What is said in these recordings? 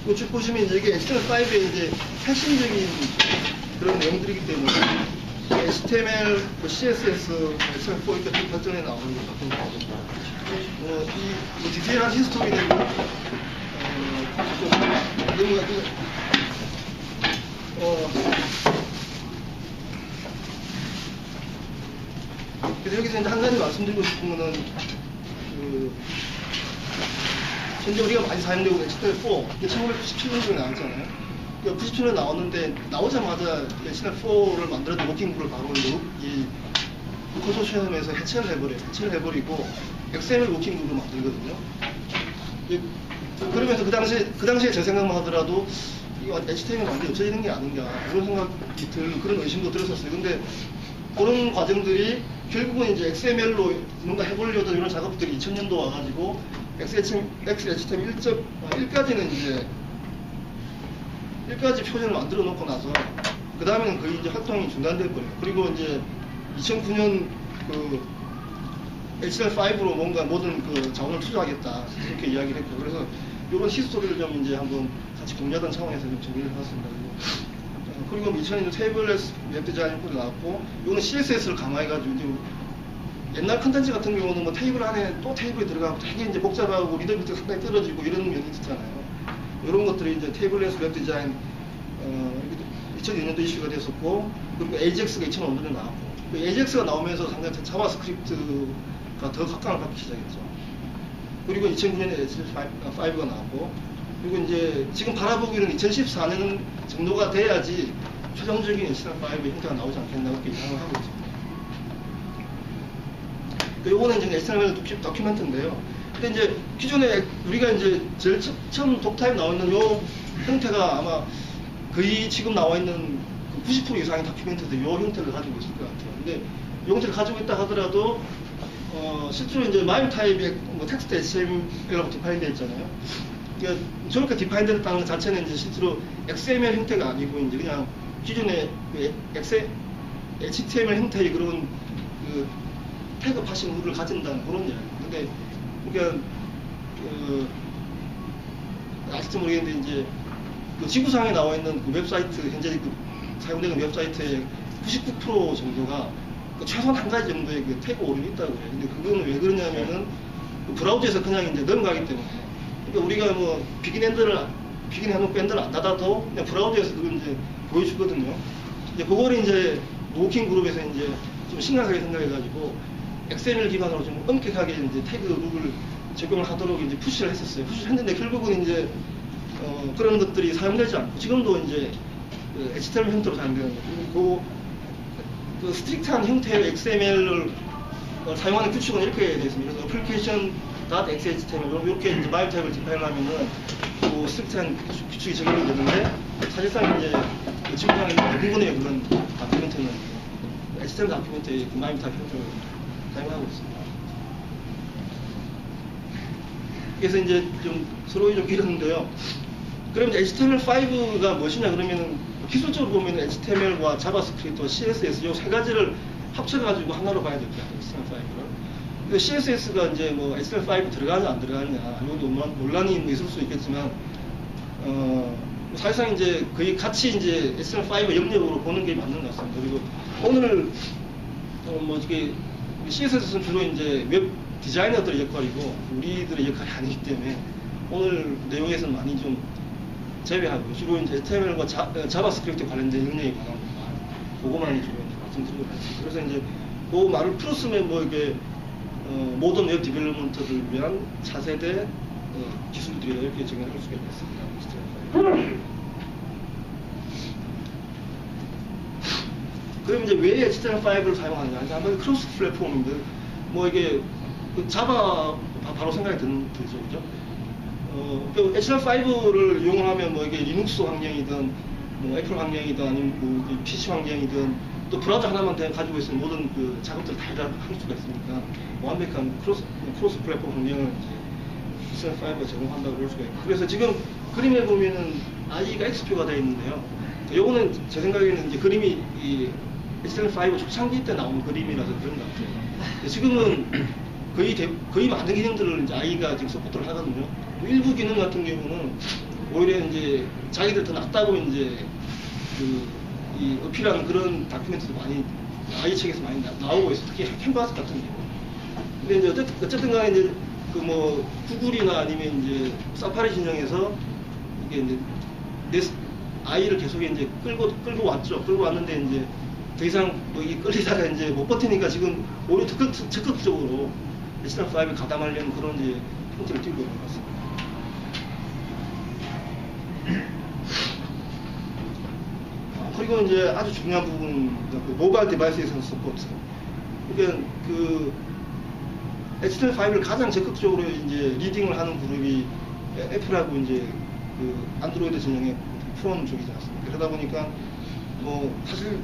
쭉 보시면 이게 HTML5의 이제 핵심적인 그런 내용들이기 때문에 HTML, CSS, HTML4 이렇게 발전해 나오는 것 같습니다. 이 디테일한 히스토리 되고 내용 같은 그래서 여기서 이제 한 가지 말씀드리고 싶은 거는 현재 우리가 많이 사용되고 있는 HTML4 1997년도에 나왔잖아요. 97년에 나왔는데 나오자마자 HTML4를 만들었던 워킹그룹을 바로 이 컨소시엄에서 해체를 해버리고 XML 워킹그룹을 만들거든요. 그러면서 그 당시에 제 생각만 하더라도 이거 HTML 완전히 없어지는 게 아닌가 그런 생각이 그런 의심도 들었었어요. 근데 그런 과정들이 결국은 이제 XML로 뭔가 해보려던 이런 작업들이 2000년도 와가지고 XHTML 1.1까지는 이제 1까지 표준을 만들어 놓고 나서 그 다음에는 거의 이제 활동이 중단될 거예요. 그리고 이제 2009년 그 HTML5로 뭔가 모든 그 자원을 투자하겠다 이렇게 이야기를 했고 그래서 이런 히스토리를 좀 이제 한번 같이 공유하던 차원에서 좀 정리를 해봤습니다. 그리고 2000년 테이블레스 웹 디자인 코드 나왔고 이거는 CSS를 강화해가지고 이제 옛날 컨텐츠 같은 경우는 뭐 테이블 안에 또 테이블이 들어가고 되게 이제 복잡하고 리더비트가 상당히 떨어지고 이런 면이 있었잖아요. 이런 것들이 이제 테이블레스 웹 디자인 2002년도 이슈가 됐었고 그리고 AJAX가 2005년에 나왔고 그 AJAX가 나오면서 상당히 자바스크립트가 더 각광을 받기 시작했죠. 그리고 2009년에 HTML5가 나왔고 그리고 이제 지금 바라보기로는 2014년 정도가 돼야지 최종적인 HTML5의 형태가 나오지 않겠나 그렇게 예상을 하고 있습니다. 요거는 이제 HTML 다큐멘트인데요. 근데 이제 기존에 우리가 이제 제일 처음 독타입 나와 있는 요 형태가 아마 거의 지금 나와 있는 90% 이상의 다큐멘트들 요 형태를 가지고 있을 것 같아요. 근데 요 형태를 가지고 있다 하더라도 실제로 이제 마임 타입의 뭐 텍스트 HTML이라고 디파인되어 있잖아요. 그러니까 저렇게 디파인되었다는 것 자체는 이제 실제로 XML 형태가 아니고 이제 그냥 기존의 HTML 형태의 그런 그 태그 파싱 룰을 가진다는 그런 이야기. 근데 그러니까 아실지 모르겠는데 이제 그 지구상에 나와 있는 그 웹사이트 현재 그 사용되는 웹사이트의 99% 정도가 그 최소한 한 가지 정도의 그 태그 오류가 있다고 해요. 근데 그거는 왜 그러냐면은 그 브라우저에서 그냥 이제 넘어가기 때문에. 그러니까 우리가 뭐 비긴 해놓고 엔더를 안 닫아도 그냥 브라우저에서 그걸 이제 보여주거든요. 이제 그거를 이제 노킹 그룹에서 이제 좀 심각하게 생각해가지고 XML 기반으로 좀 엄격하게 이제 태그 룰을 적용을 하도록 이제 푸시를 했었어요. 푸시를 했는데 결국은 이제 그런 것들이 사용되지 않고 지금도 이제 그 HTML 형태로 사용되는 거고 그리고 그 스트릭트한 형태의 XML을 사용하는 규칙은 이렇게 되어 있습니다. 그래서 application.xhtml 이렇게 이제 마임 타입을 디파인하면은 그 스트릭트한 규칙이 적용이 되는데 사실상 이제 그 지구상에 대부분의 그런 다큐멘트는 HTML 다큐멘트의 그 마임 타입 형태를 사용하고 있습니다. 그래서 이제 좀 서로 좀 이러는데요. 그럼 이제 HTML5가 무엇이냐 그러면은 기술적으로 보면 HTML과 자바스크립트와 CSS 이 세 가지를 합쳐가지고 하나로 봐야 될 것 같아요. HTML5를. 근데 CSS가 이제 뭐 HTML5 들어가냐 안 들어가냐 이것도 논란이 뭐 있을 수 있겠지만 사실상 이제 거의 같이 이제 HTML5 영역으로 보는 게 맞는 것 같습니다. 그리고 오늘 뭐 이게 CSS는 주로 이제 웹 디자이너들의 역할이고 우리들의 역할이 아니기 때문에 오늘 내용에서는 많이 좀 제외하고 주로 이제 HTML과 자바스크립트 관련된 영역에 관한 것만 그거만 주로 이제 말씀드리고 있습니다. 그래서 이제 그 말을 풀었으면 뭐 이게 모든 웹 디벨롭먼트를 위한 차세대 기술들이다 이렇게 정의할 수가 있겠습니다. 그럼 이제 왜 HTML5를 사용하느냐? 아무래도 크로스 플랫폼인데 뭐 이게 그 자바 바로 생각이 들죠, 그죠? HTML5를 이용을 하면 뭐 이게 리눅스 환경이든 뭐 애플 환경이든 아니면 뭐 PC 환경이든 또 브라우저 하나만 가지고 있으면 모든 그 작업들을 다 할 수가 있으니까 완벽한 크로스 플랫폼 환경을 이제 HTML5가 제공한다고 볼 수가 있고 그래서 지금 그림에 보면은 IE가 XP가 되어 있는데요. 요거는 제 생각에는 이제 그림이 이 HTML5 초창기 때 나온 그림이라서 그런 것 같아요. 지금은 거의 많은 기능들을 이제 IE가 지금 서포트를 하거든요. 일부 기능 같은 경우는 오히려 이제 자기들 더 낫다고 이제 이 어필하는 그런 다큐멘터도 많이 아이 책에서 많이 나오고 있어요. 특히 캔버스 같은 경우. 근데 이제 어쨌든 간에 이제 그 뭐 구글이나 아니면 이제 사파리 진영에서 이게 이제 아이를 계속 이제 끌고 왔죠. 끌고 왔는데 이제 더 이상 뭐 이 끌리다가 이제 못 버티니까 지금 오히려 적극적으로 HTML5를 가담하려는 그런 이제 형태를 띄고 있는 것 같습니다. 그리고 이제 아주 중요한 부분, 그 모바일 디바이스에서 서포트. 그러니까 그 HTML5를 가장 적극적으로 이제 리딩을 하는 그룹이 애플하고 이제 그 안드로이드 진영의 프롬 쪽이지 않습니까? 그러다 보니까 뭐 사실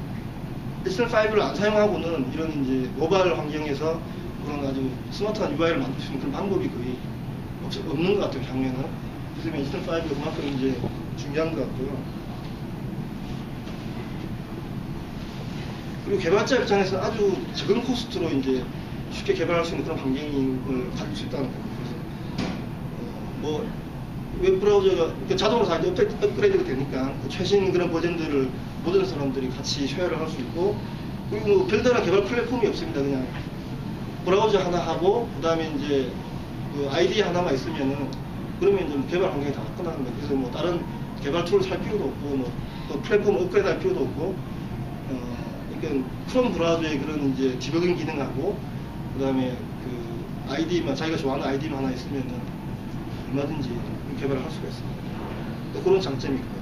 HTML5를 안 사용하고는 이런 이제 모바일 환경에서 그런 아주 스마트한 UI를 만들 수 있는 그런 방법이 거의 없는 것 같아요, 향후에는. 그래서 HTML5가 그만큼 이제 중요한 것 같고요. 그리고 개발자 입장에서 아주 적은 코스트로 이제 쉽게 개발할 수 있는 그런 환경을 가질 수 있다는 거예요. 그래서 뭐 웹브라우저가 자동으로 다 업그레이드가 되니까 그 최신 그런 버전들을 모든 사람들이 같이 쉐어를 할 수 있고, 그리고 뭐 별다른 개발 플랫폼이 없습니다. 그냥 브라우저 하나 하고 그 다음에 이제 그 아이디 하나만 있으면은 그러면 좀 개발 환경이 다 끝나는 거예요. 그래서 뭐 다른 개발 툴을 살 필요도 없고 뭐 또 플랫폼 업그레이드 할 필요도 없고, 그러니까 크롬 브라우저의 그런 이제 디버깅 기능하고 그 다음에 그 아이디만 자기가 좋아하는 아이디만 하나 있으면은 얼마든지 개발을 할 수가 있습니다. 또 그런 장점이 있고요.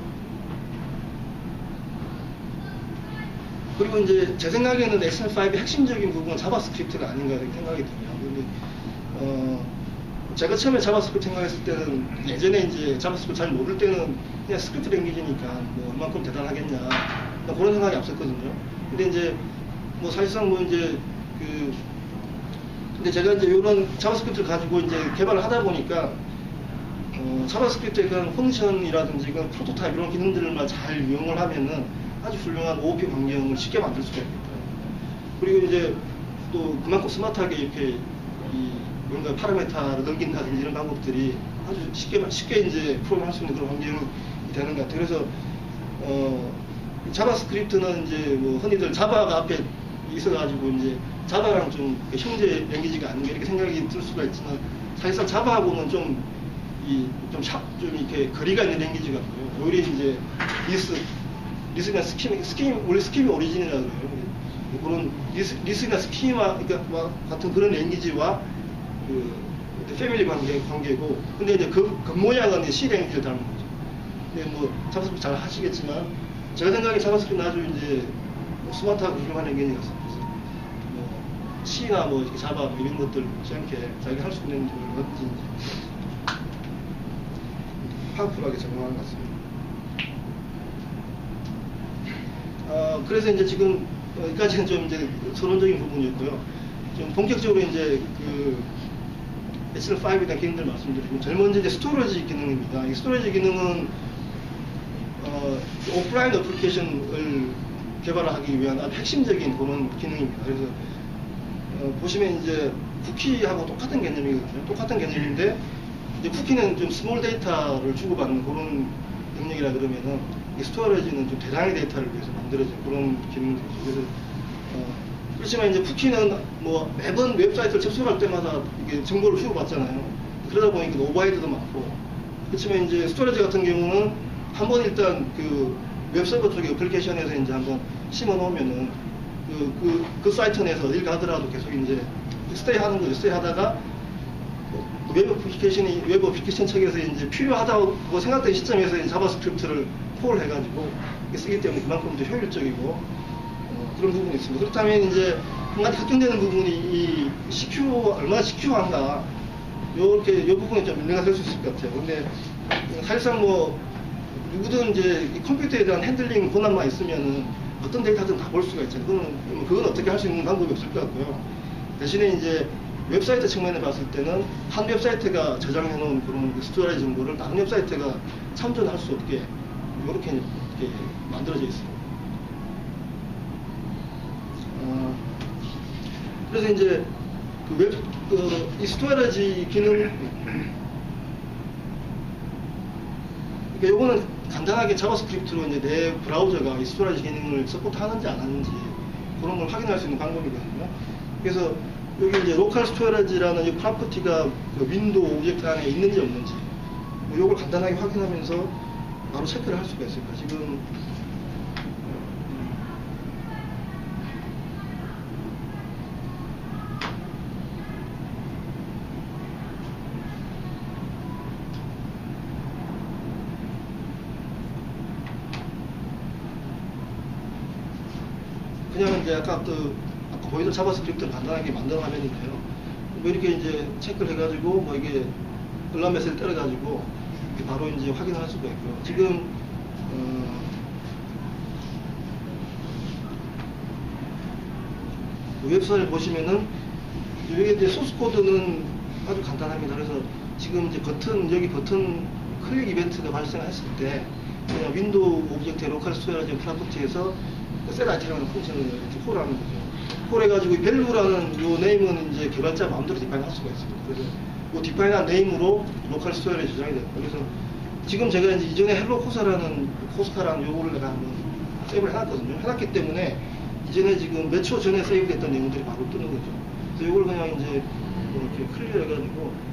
그리고 이제 제 생각에는 HTML5의 핵심적인 부분은 자바스크립트가 아닌가 이렇게 생각이 듭니다. 근데 제가 처음에 자바스크립트 생각했을 때는 예전에 이제 자바스크립트 잘 모를 때는 그냥 스크립트 랭귀지니까 뭐 얼만큼 대단하겠냐 그런 생각이 앞섰거든요. 근데 이제 뭐 사실상 뭐 이제 근데 제가 이제 이런 자바스크립트를 가지고 이제 개발을 하다 보니까 자바스크립트의 그런 펑션이라든지 그런 프로토타입 이런 기능들만 잘 이용을 하면은 아주 훌륭한 OOP 환경을 쉽게 만들 수가 있겠다. 그리고 이제 또 그만큼 스마트하게 이렇게 뭔가 파라메타를 넘긴다든지 이런 방법들이 아주 쉽게 이제 프로그램할 수 있는 그런 환경이 되는 것 같아요. 그래서 자바스크립트는 이제 뭐 흔히들 자바가 앞에 있어가지고 이제 자바랑 좀 형제 랭귀지가 아닌가 이렇게 생각이 들 수가 있지만 사실상 자바하고는 좀 이렇게 거리가 있는 랭귀지 같고요. 오히려 이제 리스나 스킴 원래 스킴이 오리진이라 그래요. 그런 리스나 스키마 같은 그런 랭귀지와 그 패밀리 관계고, 근데 이제 그 겉모양은 C 랭귀지를 닮은 거죠. 근데 뭐 자바스크립트 잘 하시겠지만 제가 생각에 자바스크립트는 아주 이제 스마트하고 훌륭한 랭귀지 같습니다. 그래서 뭐 C나 뭐 이렇게 자바 뭐 이런 것들 못지않게 자기가 할 수 있는 걸 얻든지 파워풀하게 적용하는 것 같습니다. 그래서 이제 지금 여기까지는 좀 이제 서론적인 부분이었고요. 좀 본격적으로 이제 그 HTML5에 대한 기능들 말씀드리면, 제일 먼저 이제 스토리지 기능입니다. 이 스토리지 기능은 오프라인 어플리케이션을 개발하기 위한 아주 핵심적인 그런 기능입니다. 그래서 보시면 이제 쿠키하고 똑같은 개념이거든요. 똑같은 개념인데 이제 쿠키는 좀 스몰 데이터를 주고받는 그런 능력이라 그러면은 이 스토리지는 좀 대량의 데이터를 위해서 만들어진 그런 기능이죠. 그래서 그렇지만 이제 쿠키는 뭐 매번 웹사이트를 접속할 때마다 이게 정보를 주고받잖아요. 그러다 보니까 오버헤드도 많고. 그렇지만 이제 스토리지 같은 경우는 한번 일단 그 웹서버 쪽의 어플리케이션에서 이제 한번 심어 놓으면은 그 사이트 내에서 어딜 가더라도 계속 이제 스테이 하는 거죠. 스테이 하다가 웹 어플리케이션 측에서 이제 필요하다고 생각된 시점에서 이제 자바스크립트를 콜 해가지고 쓰기 때문에 그만큼 이제 효율적이고 그런 부분이 있습니다. 그렇다면 이제 한 가지 걱정되는 부분이 이 얼마나 시큐어한가 요렇게 이 부분이 좀 문제가 될 수 있을 것 같아요. 근데 사실상 뭐 누구든 이제 이 컴퓨터에 대한 핸들링 권한만 있으면은 어떤 데이터든 다 볼 수가 있잖아요. 그건 어떻게 할 수 있는 방법이 없을 것 같고요. 대신에 이제 웹사이트 측면에 봤을 때는 한 웹사이트가 저장해 놓은 그런 스토리지 정보를 다른 웹사이트가 참조할 수 없게 이렇게 만들어져 있습니다. 그래서 이제 이 스토리지 기능 그러니까 요거는 간단하게 자바스크립트로 이제 내 브라우저가 이 스토리지 기능을 서포트하는지 안 하는지 그런 걸 확인할 수 있는 방법이거든요. 그래서 여기 이제 로컬 스토리지라는 이 프로퍼티가 그 윈도우 오브젝트 안에 있는지 없는지 요걸 간단하게 확인하면서 바로 체크를 할 수가 있습니다. 지금 그냥 이제 아까 보이던 자바스크립트를 간단하게 만든 화면인데요. 뭐 이렇게 이제 체크를 해가지고 뭐 이게 알람 메시지를 때려가지고 바로 이제 확인을 할 수가 있고요. 지금 웹사이트를 보시면은 여기 이제 소스 코드는 아주 간단합니다. 그래서 지금 이제 여기 버튼 클릭 이벤트가 발생했을 때 그냥 윈도우 오브젝트 로컬 스토리지 프로퍼티에서 셋 아이템이라는 펑션을 이렇게 콜하는 거죠. 콜해가지고 밸류라는 요 네임은 이제 개발자 마음대로 디파인 할 수가 있습니다. 그래서 요 디파인한 네임으로 로컬 스토리에 저장이 됩니다. 그래서 지금 제가 이제 이전에 헬로 코스카라는 요거를 내가 한번 세이브를 해놨거든요. 해놨기 때문에 이전에 지금 몇 초 전에 세이브됐던 내용들이 바로 뜨는 거죠. 그래서 요걸 그냥 이제 이렇게 클리어 해가지고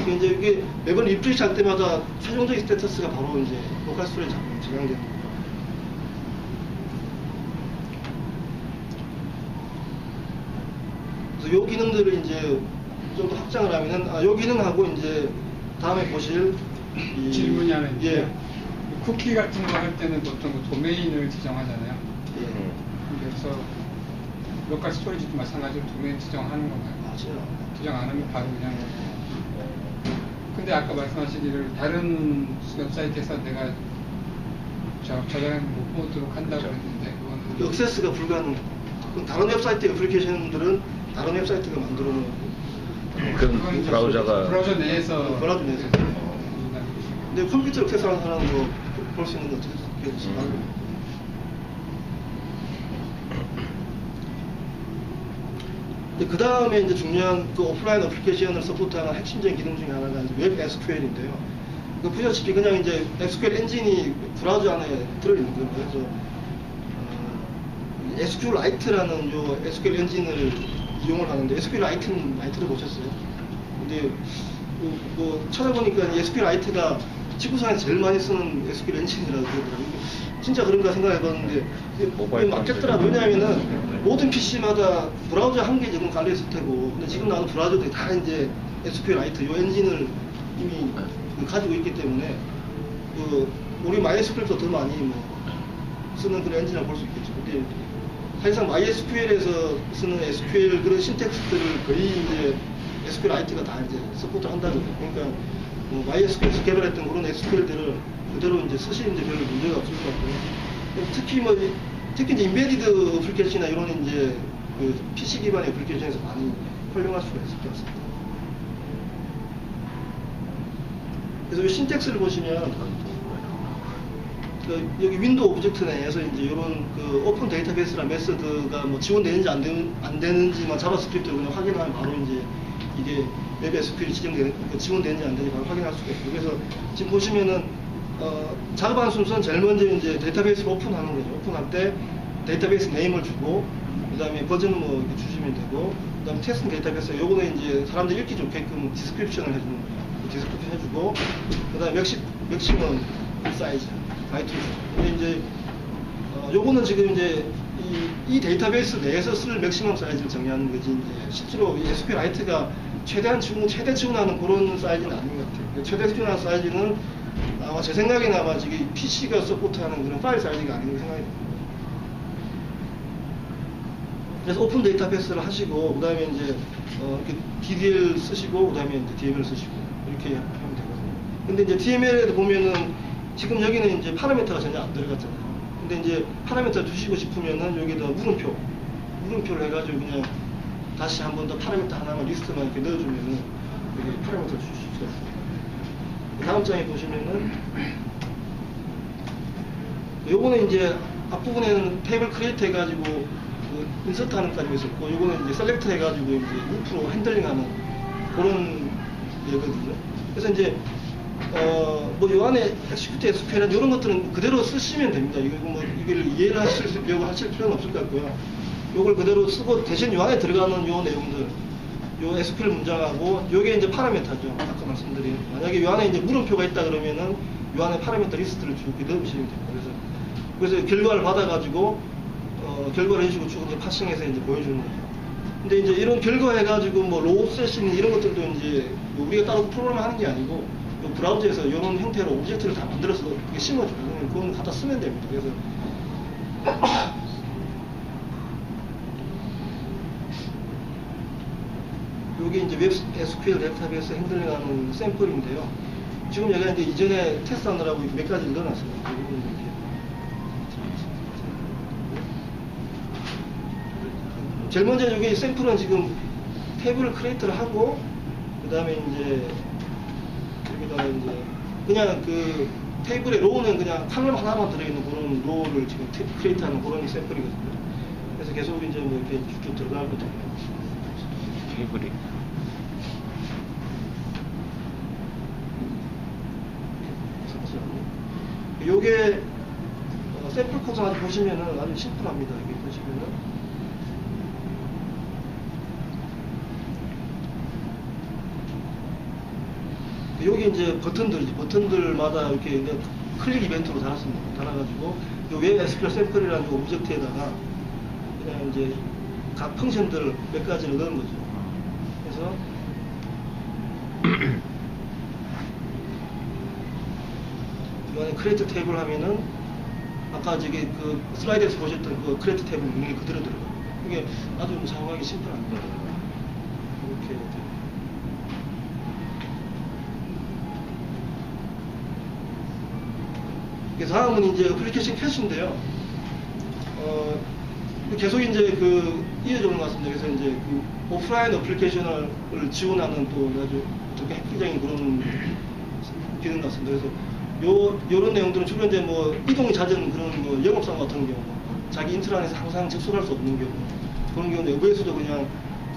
이제 이게 매번 리프레시 할 때마다 최종적인 스테이터스가 바로 이제 로컬 스토리에 저장되는 거예요. 그래서 요 기능들을 이제 좀 더 확장을 하면은 요 기능하고 이제 다음에 보실 질문이 하나 있는데 예. 쿠키 같은 거 할 때는 보통 그 도메인을 지정하잖아요. 예. 그래서 로컬 스토리지도 마찬가지로 도메인 지정하는 건가요? 맞아요. 지정 안 하면 바로 그냥. 근데 아까 말씀하시기를 다른 웹사이트에서 내가 저장을 못 보도록 한다고 했는데 그건 액세스가 불가능. 다른 웹사이트 애플리케이션들은 다른 웹사이트가 만들어 놓은 그럼 브라우저가 브라우저 내에서 브라우저 내에서. 근데 컴퓨터 액세스하는 사람은 볼 수 있는 거 어떻게 그 다음에 이제 중요한 그 오프라인 어플리케이션을 서포트하는 핵심적인 기능 중에 하나가 이제 웹 SQL인데요. 그 보시다시피 그냥 이제 SQL 엔진이 브라우저 안에 들어있는 거예요. 그래서 SQLite라는 요 SQL 엔진을 이용을 하는데 SQLite를 보셨어요? 근데 뭐 찾아보니까 SQLite가 지구상에서 제일 많이 쓰는 SQL 엔진이라고 그러더라고요. 진짜 그런가 생각해봤는데 이게 맞겠더라고요. 왜냐하면은 모든 PC마다 브라우저 한 개 지금 깔려있을 테고, 근데 지금 나오는 브라우저들이 다 이제 SQLite 요 엔진을 이미 가지고 있기 때문에 우리 MySQL보다 더 많이 뭐 쓰는 그런 엔진이라고 볼 수 있겠죠. 근데 사실상 MySQL에서 쓰는 SQL 그런 신텍스들을 거의 이제 SQLite가 다 이제 서포트한다거든요. 그러니까 뭐 MySQL에서 개발했던 그런 SQL들을 그대로 이제 쓰시는데 별로 문제가 없을 것 같고요. 특히 이제 인베디드 어플리케이션이나 이런 이제 그 PC 기반의 어플리케이션에서 많이 활용할 수가 있을 것 같습니다. 그래서 이 신텍스를 보시면 여기 윈도우 오브젝트 내에서 이제 이런 그 오픈 데이터베이스라는 메서드가 뭐 지원되는지 안 되는지만 자바스크립트로 그냥 확인하면 바로 이제 이게 웹 SQL이 지원되는지 안 되는지 바로 확인할 수가 있고, 그래서 지금 보시면은 작업하는 순서는 제일 먼저 이제 데이터베이스를 오픈하는 거죠. 오픈할 때 데이터베이스 네임을 주고, 그 다음에 버전은 뭐 이렇게 주시면 되고, 그 다음에 테스트 데이터베이스, 요거는 이제 사람들이 읽기 좋게끔 디스크립션을 해주는 거예요. 디스크립션 해주고, 그 다음에 맥시멈 사이즈, 바이트죠. 근데 이제, 요거는 지금 이제 이 데이터베이스 내에서 쓸 맥시멈 사이즈를 정의하는 거지, 이제 실제로 이 SQLite가 최대 지원하는 그런 사이즈는 아닌 것 같아요. 최대 지원하는 사이즈는 아마 제 생각에는 아마 지금 PC가 서포트하는 그런 파일 사이즈가 아닌 거 생각이 듭니다. 그래서 오픈 데이터베이스를 하시고, 그 다음에 이제 DDL 쓰시고, 그 다음에 이제 DML 쓰시고, 이렇게 하면 되거든요. 근데 이제 DML에도 보면은 지금 여기는 이제 파라미터가 전혀 안 들어갔잖아요. 근데 이제 파라미터 주시고 싶으면은 여기다 물음표를 해가지고 그냥 다시 한 번 더 파라미터 하나만 리스트만 이렇게 넣어주면은 여기 파라미터를 주실 수가 있습니다. 다음 장에 보시면은 요거는 이제 앞부분에는 테이블 크리에이트 해가지고 인서트 하는 까지 있었고, 요거는 이제 셀렉트 해가지고 이제 루프로 핸들링 하는 그런 예거든요. 그래서 이제 뭐 요 안에 execute SQL이나 이런 것들은 그대로 쓰시면 됩니다. 이거 뭐 이걸 이해를 하시려고 하실 필요는 없을 것 같고요. 요걸 그대로 쓰고 대신 요 안에 들어가는 요 내용들, 요 SQL 문장하고 요게 이제 파라미터죠. 아까 말씀드린 만약에 요 안에 이제 물음표가 있다 그러면은 요 안에 파라미터 리스트를 쭉 넣으시면 됩니다. 그래서 결과를 받아가지고 결과를 해주고 쭉 이제 파싱해서 이제 보여주는 거죠. 근데 이제 이런 결과 해가지고 뭐 로우 세션 이런 것들도 이제 뭐 우리가 따로 프로그램을 하는 게 아니고 요 브라우저에서 이런 형태로 오브젝트를 다 만들어서 이렇게 심어주면 그건 갖다 쓰면 됩니다. 그래서 요게 이제 웹 SQL 데이터베이스 핸들링하는 샘플인데요. 지금 얘가 이제 이전에 테스트하느라고 몇 가지를 넣어놨어요. 제일 먼저 여기 샘플은 지금 탭을 크리에이트를 하고 그 다음에 이제 여기다가 이제 그냥 그 테이블의 로우는 그냥 칼럼 하나만 들어있는 그런 로우를 지금 크리에이트하는 그런 샘플이거든요. 그래서 계속 이제 뭐 이렇게 쭉쭉 들어갈 거잖아요. 테이블이. 요게 샘플 코드 아주 보시면은 아주 심플합니다. 여기 보시면은. 여기 이제 버튼들마다 이렇게 클릭 이벤트로 달았습니다. 달아가지고 요 웹 SQL 샘플이라는 그 오브젝트에다가 그냥 이제 각 펑션들 몇 가지를 넣은 거죠. 그래서 이번에 크리에이트 테이블 하면은 아까 저기 그 슬라이드에서 보셨던 그 크리에이트 테이블 명령이 그대로 들어가요. 이게 아주 사용하기 심플합니다. 이렇게 그래서 다음은 이제 어플리케이션 캐시인데요. 계속 이제 그 이어져 오는 것 같습니다. 그래서 이제 그 오프라인 어플리케이션을 지원하는 또 아주 어떻게 획기적인 그런 기능 같습니다. 그래서 요런 내용들은 주로 이제 뭐 이동이 잦은 그런 뭐 영업상 같은 경우, 자기 인트라넷에 항상 접속할 수 없는 경우, 그런 경우는 외부에서도 그냥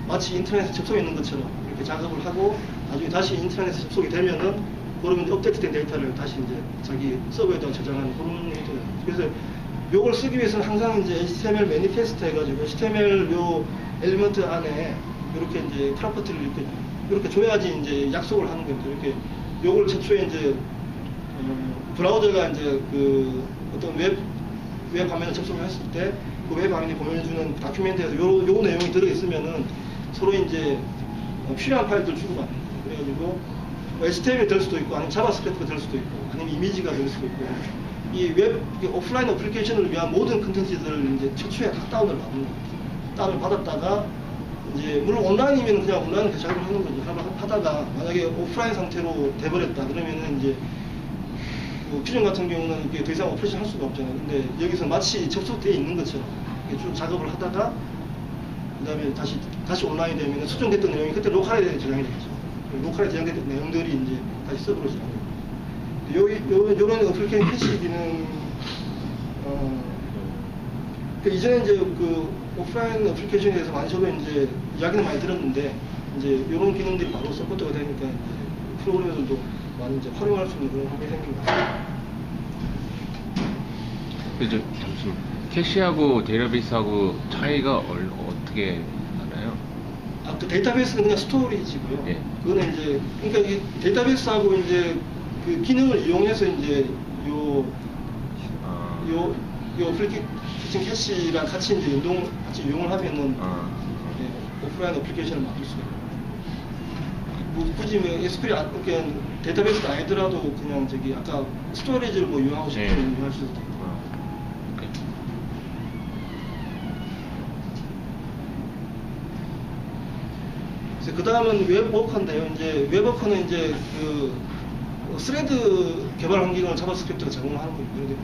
마치 인터넷에 접속해 있는 것처럼 이렇게 작업을 하고 나중에 다시 인터넷에 접속이 되면은 그러면 업데이트된 데이터를 다시 이제 자기 서버에다가 저장하는 그런 형태예요. 그래서 요걸 쓰기 위해서는 항상 이제 HTML 매니페스트 해가지고 HTML 요 엘리먼트 안에 이렇게 이제 프로퍼티를 이렇게 줘야지 이제 약속을 하는 겁니다. 이렇게 요걸 최초에 이제 브라우저가 이제 그 어떤 웹 화면을 접속을 했을 때 그 웹 화면이 보여주는 다큐멘트에서 요 내용이 들어있으면은 서로 이제 필요한 파일들 주고받는 거예요. 그래가지고 HTML이 될 수도 있고, 아니면 자바스크립트가 될 수도 있고, 아니면 이미지가 될 수도 있고, 이 웹 오프라인 어플리케이션을 위한 모든 컨텐츠들을 이제 최초에 다 다운을 받는 거예요. 다운을 받았다가 이제 물론 온라인이면 그냥 온라인을 작업을 하는 거죠. 하다가 만약에 오프라인 상태로 돼버렸다 그러면은 이제 뭐 퓨전 같은 경우는 이게 더 이상 오퍼레이션 할 수가 없잖아요. 근데 여기서 마치 접속되어 있는 것처럼 쭉 작업을 하다가 그 다음에 다시 온라인이 되면 수정됐던 내용이 그때 로컬에 저장이 되겠죠. 로컬에 저장됐던 내용들이 이제 다시 서버로 저장돼요. 요런 어플리케이션 캐시 기능, 이전에 이제 그 오프라인 어플리케이션에 대해서 많이 저도 이제 이야기는 많이 들었는데, 이제 요런 기능들이 바로 서포트가 되니까 프로그래머들도 많이 이제 활용할 수 있는 그런 환경이 생긴 것 같아요. 그죠? 잠시만. 캐시하고 데이터베이스하고 차이가 어떻게 나나요? 그 데이터베이스는 그냥 스토리지고요. 예. 그거는 이제, 그러니까 이 데이터베이스하고 이제 그 기능을 이용해서 이제 요 어플리케이션 캐시랑 같이 이제 같이 이용을 하면은 오프라인 어플리케이션을 만들 수가 있어요. 뭐 굳이 뭐 SQL 그냥 데이터베이스가 아니더라도 그냥 저기 아까 스토리지를 뭐 이용하고 싶으면 이용할 수도 있고. 그 다음은 웹워커인데요. 이제 웹워커는 이제 그 스레드 개발 환경을 자바스크립트가 제공하는 거고요.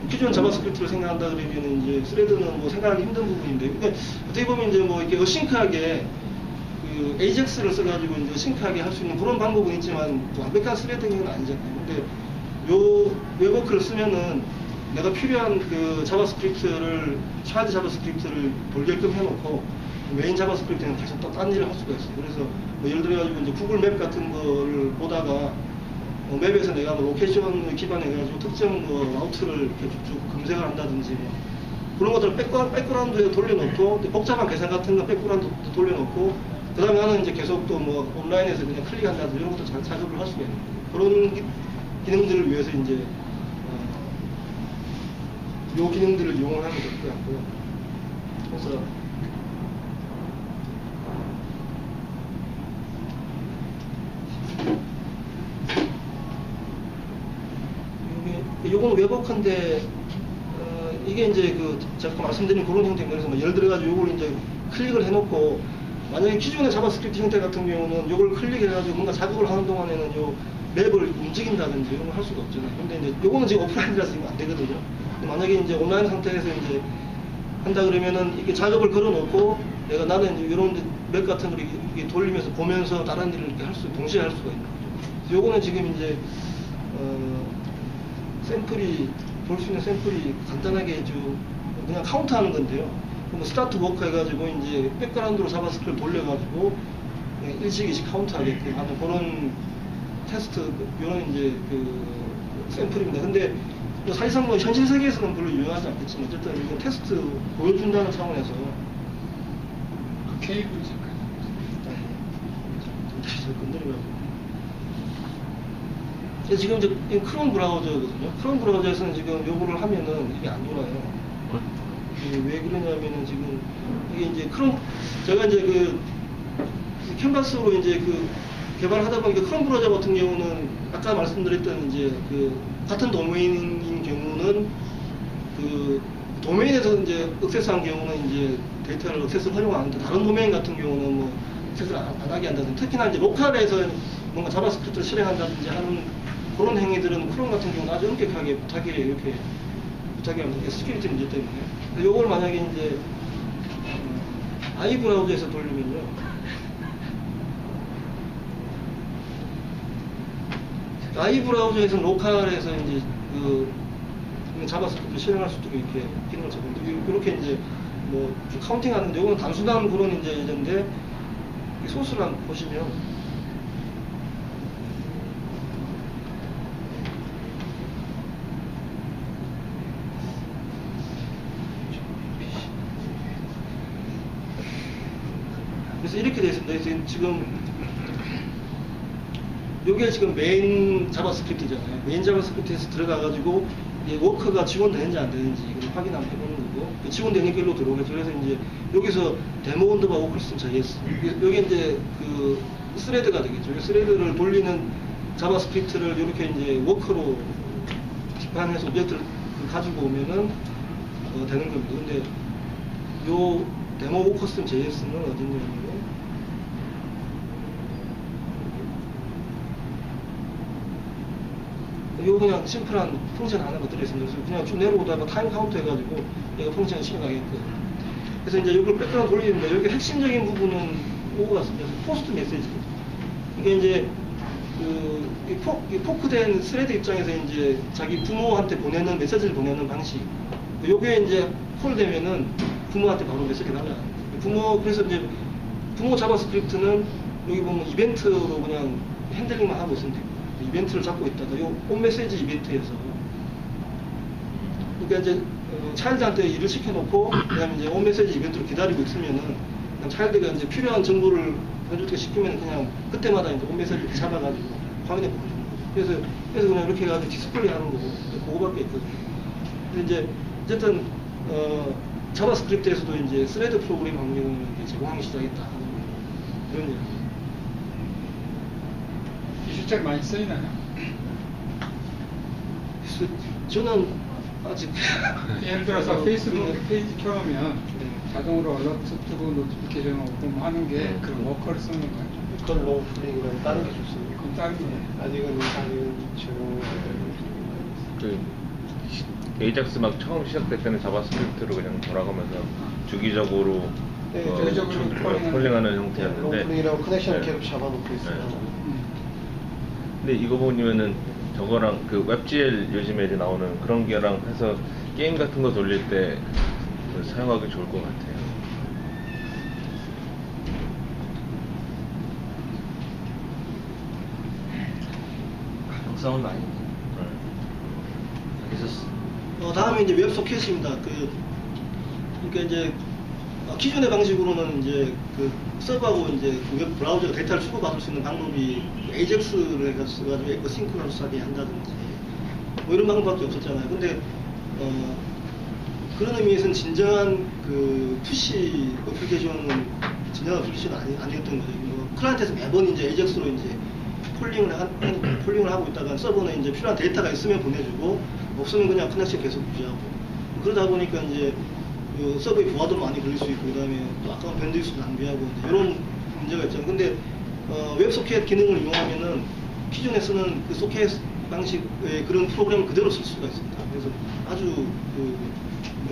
기존 자바스크립트를 생각한다 그러면 이제 스레드는 뭐 생각하기 힘든 부분인데, 근데 어떻게 보면 이제 뭐 이렇게 어싱크하게 그 AJAX를 써가지고 이제 어싱크하게 할 수 있는 그런 방법은 있지만 완벽한 스레드는 아니잖아요. 근데 요 웹워커를 쓰면은 내가 필요한 그 자바스크립트를 차일드 자바스크립트를 돌게끔 해놓고 메인 자바스크립트는 계속 또 딴 일을 할 수가 있어요. 그래서 뭐 예를 들어가지고 이제 구글 맵 같은 거를 보다가 맵에서 내가 뭐 로케이션 기반해가지고 특정 뭐 라우트를 이렇게 쭉 검색을 한다든지 뭐 그런 것들을 백그라운드에 돌려놓고 복잡한 계산 같은 거 백그라운드 돌려놓고 그 다음에 나는 이제 계속 또 뭐 온라인에서 그냥 클릭한다든지 이런 것도 작업을 할 수가 있는 거예요. 그런 기능들을 위해서 이제 요 기능들을 이용을 하면 될 것 같고요. 그래서 요거는 웹워크인데 이게 이제 그 제가 말씀드린 그런 형태인 거라서 뭐 예를 들어가지고 요걸 이제 클릭을 해놓고 만약에 기존의 자바스크립트 형태 같은 경우는 요걸 클릭해가지고 뭔가 작업을 하는 동안에는 요 맵을 움직인다든지 이런 걸 할 수가 없잖아요. 근데 이제 요거는 지금 오프라인이라서 이거 안 되거든요. 만약에 이제 온라인 상태에서 이제 한다 그러면은 이렇게 작업을 걸어놓고 내가 나는 이런 맵 같은 걸 이렇게 돌리면서 보면서 다른 일을 이렇게 동시에 할 수가 있는 거죠. 요거는 지금 이제 샘플이 볼 수 있는 샘플이 간단하게 그냥 카운트하는 건데요. 뭐 스타트 워크 해가지고 이제 백그라운드로 자바스크립트를 돌려가지고 일시기씩 카운트하게끔 하는 그런 테스트 이런 이제 그 샘플입니다. 근데 사실상 뭐 현실 세계에서는 별로 유용하지 않겠지만 어쨌든 이건 테스트 보여준다는 차원에서 그 케이블이 지금 이제 크롬 브라우저거든요. 크롬 브라우저에서는 지금 요거를 하면은 이게 안 돌아요. 왜 그러냐면은 지금 이게 이제 제가 이제 그 캔버스로 이제 그 개발하다 보니까 크롬 브라우저 같은 경우는 아까 말씀드렸던 이제 그 같은 도메인인 경우는 그 도메인에서 이제 액세스한 경우는 이제 데이터를 액세스를 활용하는데 다른 도메인 같은 경우는 뭐 액세스를 안 하게 한다든지 특히나 이제 로컬에서 뭔가 자바스크립트를 실행한다든지 하는 그런 행위들은 크롬 같은 경우는 아주 엄격하게 부탁이 합니다. 스킬리티 문제 때문에. 요걸 만약에 이제 아이브라우저에서 돌리면요. 아이브라우저에서는 로컬에서 이제 그 자바스크립트 실행할 수 있도록 이렇게 기능을 제공합니다. 이렇게 이제 뭐 카운팅 하는데 요거는 단순한 그런 이제 예제인데 소스를 한번 보시면 그래서 이렇게 되어 있습니다. 지금 요게 지금 메인 자바스크립트잖아요. 메인 자바스크립트에서 들어가가지고 이게 워크가 지원되는지 안 되는지 이걸 확인 한번 해보는 거고 지원되는 길로 들어오겠죠. 그래서 이제 여기서 데모 온더바 워크리스트 JS 여기 이제 그 스레드가 되겠죠. 스레드를 돌리는 자바스크립트를 이렇게 이제 워크로 집판해서 오브젝트를 가지고 오면은 되는 겁니다. 근데 요 데모 커스텀 JS는 어딨냐면 이거 그냥 심플한 펑션 하나가 들어있습니다. 그래서 그냥 쭉 내려오다가 타임 카운트 해가지고 얘가 펑션을 실행하게끔. 그래서 이제 이걸 백그라운드 돌리는데 여기 핵심적인 부분은 오고 같습니다. 포스트 메시지. 이게 이제 이 포크된 스레드 입장에서 이제 자기 부모한테 보내는 메시지를 보내는 방식. 요게 이제 콜되면은 부모한테 바로 메시지가 날라가요. 그래서 이제 부모 자바스크립트는 여기 보면 이벤트로 그냥 핸들링만 하고 있으면 돼요. 이벤트를 잡고 있다가 요 온메시지 이벤트에서 그러니까 이제 차일드한테 일을 시켜놓고 그다음에 이제 온메시지 이벤트로 기다리고 있으면은 그냥 차일드가 이제 필요한 정보를 해줄게 시키면 그냥 그때마다 이제 온메시지를 잡아가지고 확인해 보는 거죠. 그래서 그냥 이렇게 해가지고 디스플레이 하는 거고 그거밖에 있거든요. 근데 이제 어쨌든 자바스크립트에서도 이제 스레드 프로그램 환경을 제공하기 시작했다 이런 얘기. 실제로 많이 쓰이나요? 저는 아직 예를 들어서 페이스북 페이지 켜놓으면 자동으로 얼러트 뜨고 노티피케이션 오고 뭐 하는 게 그런 워커를 쓰는 거죠. 그건 로우 플레이는 다른 게 좋습니다. 그럼 다른 게 아직은 그 에이작스 막 처음 시작될 때는 자바스크립트로 그냥 돌아가면서 주기적으로 폴링하는 형태였는데 로우 플레이라고 커넥션을 네. 계속 잡아놓고 있어요. 근데 이거 보면은 저거랑 그 웹GL 요즘에 이제 나오는 그런 게랑 해서 게임 같은 거 돌릴 때 사용하기 좋을 것 같아요. 사운드 아니지. 그래서 다음에 이제 웹소켓입니다. 그러니까 이제 기존의 방식으로는 이제 그 서버하고 이제 그 웹 브라우저가 데이터를 주고받을 수 있는 방법이 AJAX를 해가지고 싱크로너스하게 한다든지 뭐 이런 방법밖에 없었잖아요. 근데 그런 의미에서는 진정한 그 푸시 어플리케이션은 진정한 어플리케이션은 아니었던 거죠. 클라이언트에서 매번 이제 AJAX로 이제 폴링을 하고 있다가 서버는 이제 필요한 데이터가 있으면 보내주고 없으면 그냥 커넥션 계속 유지하고 그러다 보니까 이제 그 서버의 부하도 많이 걸릴 수 있고 그다음에 또 아까운 밴드위스 낭비하고 이제 이런 문제가 있잖아요. 근데 웹소켓 기능을 이용하면은 기존에 쓰는 그 소켓 방식의 그런 프로그램을 그대로 쓸 수가 있습니다. 그래서 아주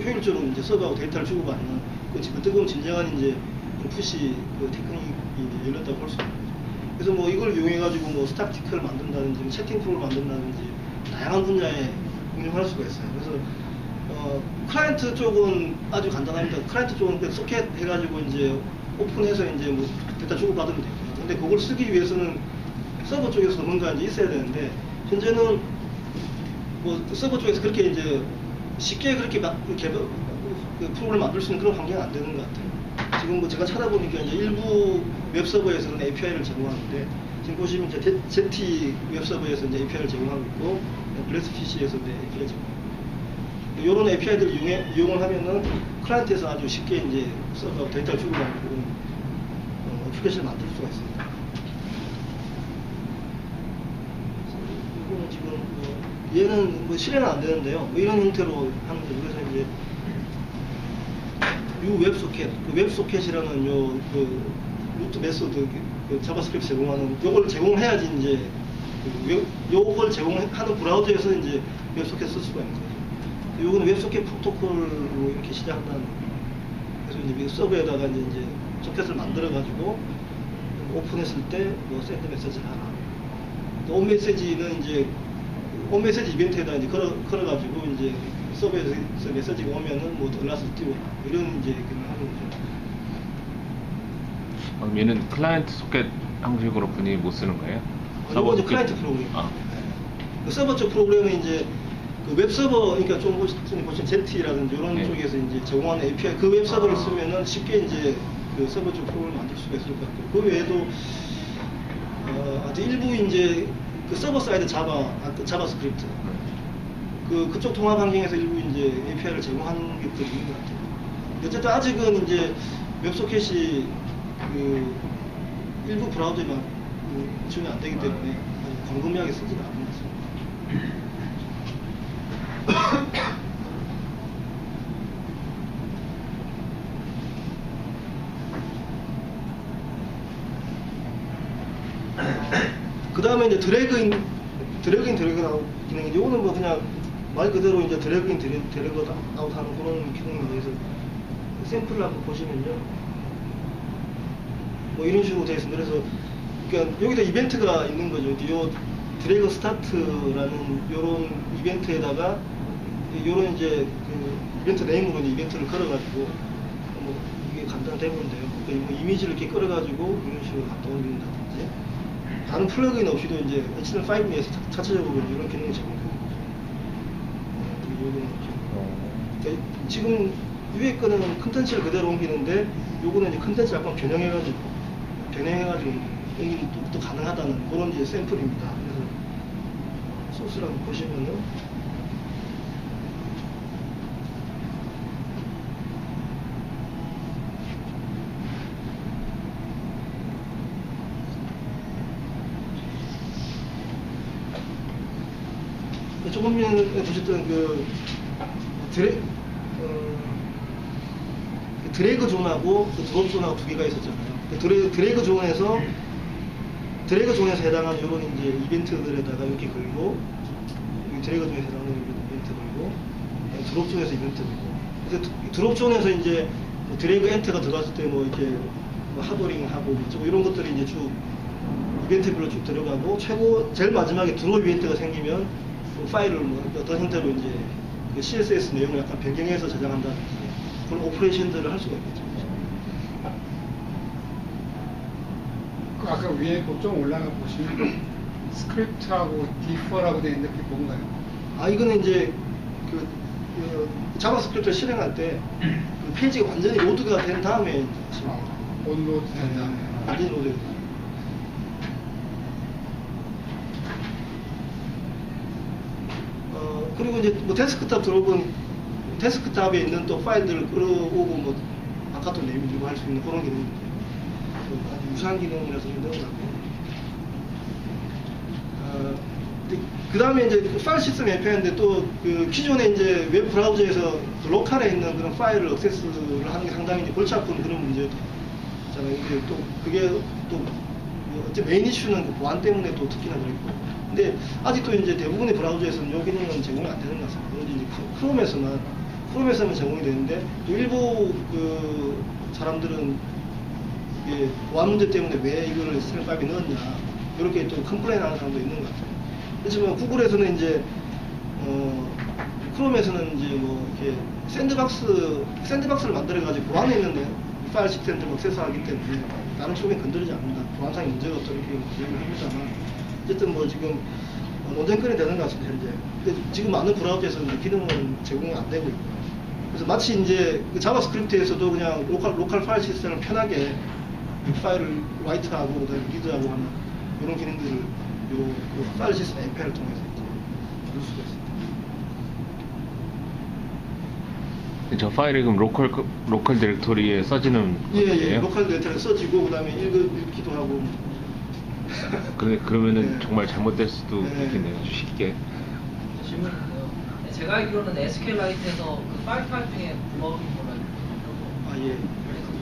효율적으로 이제 서버하고 데이터를 주고받는 어떻게 보면 진정한 이제 푸시 테크닉이 열렸다고 볼 수 있는 거죠. 그래서 뭐 이걸 이용해가지고 뭐 스타티크를 만든다든지 채팅 프로를 만든다든지 다양한 분야에 응용할 수가 있어요. 그래서 클라이언트 쪽은 아주 간단합니다. 클라이언트 쪽은 그 소켓 해가지고 이제 오픈해서 이제 뭐 데이터 주고받으면 되거든요. 근데 그걸 쓰기 위해서는 서버 쪽에서 뭔가 이제 있어야 되는데 현재는 뭐 서버 쪽에서 그렇게 이제 쉽게 그렇게 그 프로그램을 만들 수 있는 그런 환경이 안 되는 것 같아요. 지금 뭐 제가 찾아보니까 이제 일부 웹 서버에서는 API를 제공하는데 지금 보시면 이제 ZT 웹 서버에서 이제 API를 제공하고 있고 블레스피시에서 이제 API를 제공하고 있고 이런 API들을 이용을 하면은 클라이언트에서 아주 쉽게 이제 서버 데이터를 주고받고 어플리케이션을 만들 수가 있습니다. 이거는 지금 얘는 뭐 실행은 안 되는데요. 뭐 이런 형태로 하는 거죠. 그래서 이제 웹소켓, 그 웹소켓이라는 그 루트 메소드, 그 자바스크립트 제공하는 요걸 제공해야지 이제 요걸 제공하는 브라우저에서 이제 웹소켓 쓸 수가 있는 거죠. 요거는 웹소켓 프로토콜로 이렇게 시작한다는 거예요. 그래서 이제 서버에다가 이제 소켓을 만들어 가지고 오픈했을 때 뭐 샌드 메시지를 하나. 또 온 메시지는 이제 온 메시지 이벤트에다 이제 걸어가지고 이제 서버에서 메시지가 오면은 뭐 얼라스 띄우고 이런 이제 기능을 하는 거죠. 그럼 얘는 클라이언트 소켓 형식으로 분이 못 쓰는 거예요? 이거 이제 클라이언트 프로그램. 그 서버 쪽 프로그램은 이제 그 웹 서버, 그러니까 좀 보시면 ZT라든지 이런 네. 쪽에서 이제 제공하는 API 그 웹 서버를 쓰면은 쉽게 이제 그 서버 쪽 프로그램을 만들 수가 있을 것 같고 그 외에도 아주 일부 이제 그 서버 사이드 자바스크립트 그쪽 통합 환경에서 일부 이제 API를 제공하는 게 더 있는 것 같아요. 어쨌든 아직은 이제 웹소켓이 그 일부 브라우저에만 지원이 안 되기 때문에 아주 광범위하게 쓰지는 않는 것 같습니다. 그 다음에 이제 드래그 아웃 기능인데, 이거는 뭐 그냥 말 그대로 이제 드래그 아웃 하는 그런 기능에 대해서 샘플을 한번 보시면요. 뭐 이런 식으로 되어 있습니다. 그래서 그러니까 여기다 이벤트가 있는 거죠. 요 드래그 스타트라는 요런 이벤트에다가 요런 이제 그 이벤트 네임으로 이벤트를 걸어가지고 뭐 이게 간단한 데모인데요. 그러니까 뭐 이미지를 이렇게 끌어가지고 이런 식으로 갖다 올린다든지 다른 플러그인 없이도 이제 HTML5에서 자체적으로 이런 기능이 제공되는 거죠. 지금 위에 거는 컨텐츠를 그대로 옮기는데 요거는 이제 컨텐츠를 약간 변형해가지고 옮기는 또 가능하다는 그런 이제 샘플입니다. 그래서 소스를 한번 보시면은 조금 전에 보셨던 그 드래그 존하고 그 드롭 존하고 두 개가 있었잖아요. 드래그 존에서 해당하는 이런 이제 이벤트들에다가 이렇게 걸고, 드래그 존에서 해당하는 이벤트 걸고, 드롭 존에서 이벤트 걸고. 그래서 드롭 존에서 이제 뭐 드래그 엔터가 들어갔을 때 뭐 이렇게 뭐 하버링 하고 뭐 이런 것들이 이제 쭉 이벤트별로 쭉 들어가고, 제일 마지막에 드롭 이벤트가 생기면 그 파일을 뭐 어떤 형태로 이제 그 CSS 내용을 약간 변경해서 저장한다든지 그런 오퍼레이션들을 할 수가 있겠죠. 그 아까 위에 좀 올라가 보시면 스크립트하고 D4라고 되어 있는데 그게 뭔가요? 아, 이거는 이제 그 자바스크립트를 실행할 때 그 페이지가 완전히 로드가 된 다음에 온로드 된 다음에. 완전히 로드. 그리고 이제 뭐 데스크탑 들어본 데스크탑에 있는 또 파일들을 끌어오고 뭐 바깥으로 내밀고 할 수 있는 그런 기능인데 아주 유사한 기능이라서 있는 것 같고. 그 다음에 이제 파일 시스템 API인데 또 그 기존에 이제 웹 브라우저에서 그 로컬에 있는 그런 파일을 액세스를 하는 게 상당히 이제 골치 아픈 그런 문제잖아요. 이게 또 그게 또 어째 메인 이슈는 그 보안 때문에 또 특히나 그랬고. 근데 아직도 이제 대부분의 브라우저에서는 이 기능은 제공이 안 되는 것 같습니다. 그런데 이제 크롬에서는 제공이 되는데 또 일부 그 사람들은 이게 보안 문제 때문에 왜 이거를 HTML5에 넣었냐 이렇게 또 컴플레인 하는 사람도 있는 것 같아요. 그렇지만 구글에서는 이제 크롬에서는 이제 뭐 이렇게 샌드박스를 만들어 가지고 보안에 있는 파일 시스템들을 액세스하기 때문에 다른 쪽에 건드리지 않는다. 보안상의 문제가 없다 이렇게 얘기를 합니다만 어쨌든 뭐 지금 논쟁거리 되는 것 같습니다 현재. 근데 지금 많은 브라우저에서는 기능은 제공이 안 되고 있고요. 그래서 마치 이제 그 자바스크립트에서도 그냥 로컬 파일 시스템을 편하게 파일을 라이트하고 그다음에 리드하고 하는 이런 기능들을 그 파일 시스템 API를 통해서 이제 넣을 수가 있습니다. 저 파일이 그럼 로컬 디렉토리에 써지는 예, 거예요? 로컬 데이터를 써지고 그다음에 읽기도 하고. 그러면은 네. 정말 잘못될 수도 네. 있겠네요. 쉽게. 질문인데요. 제가 알기로는 SQLite에서 그 파일 타입 중에 블럭인 걸로 알고 있거든요. 아 예.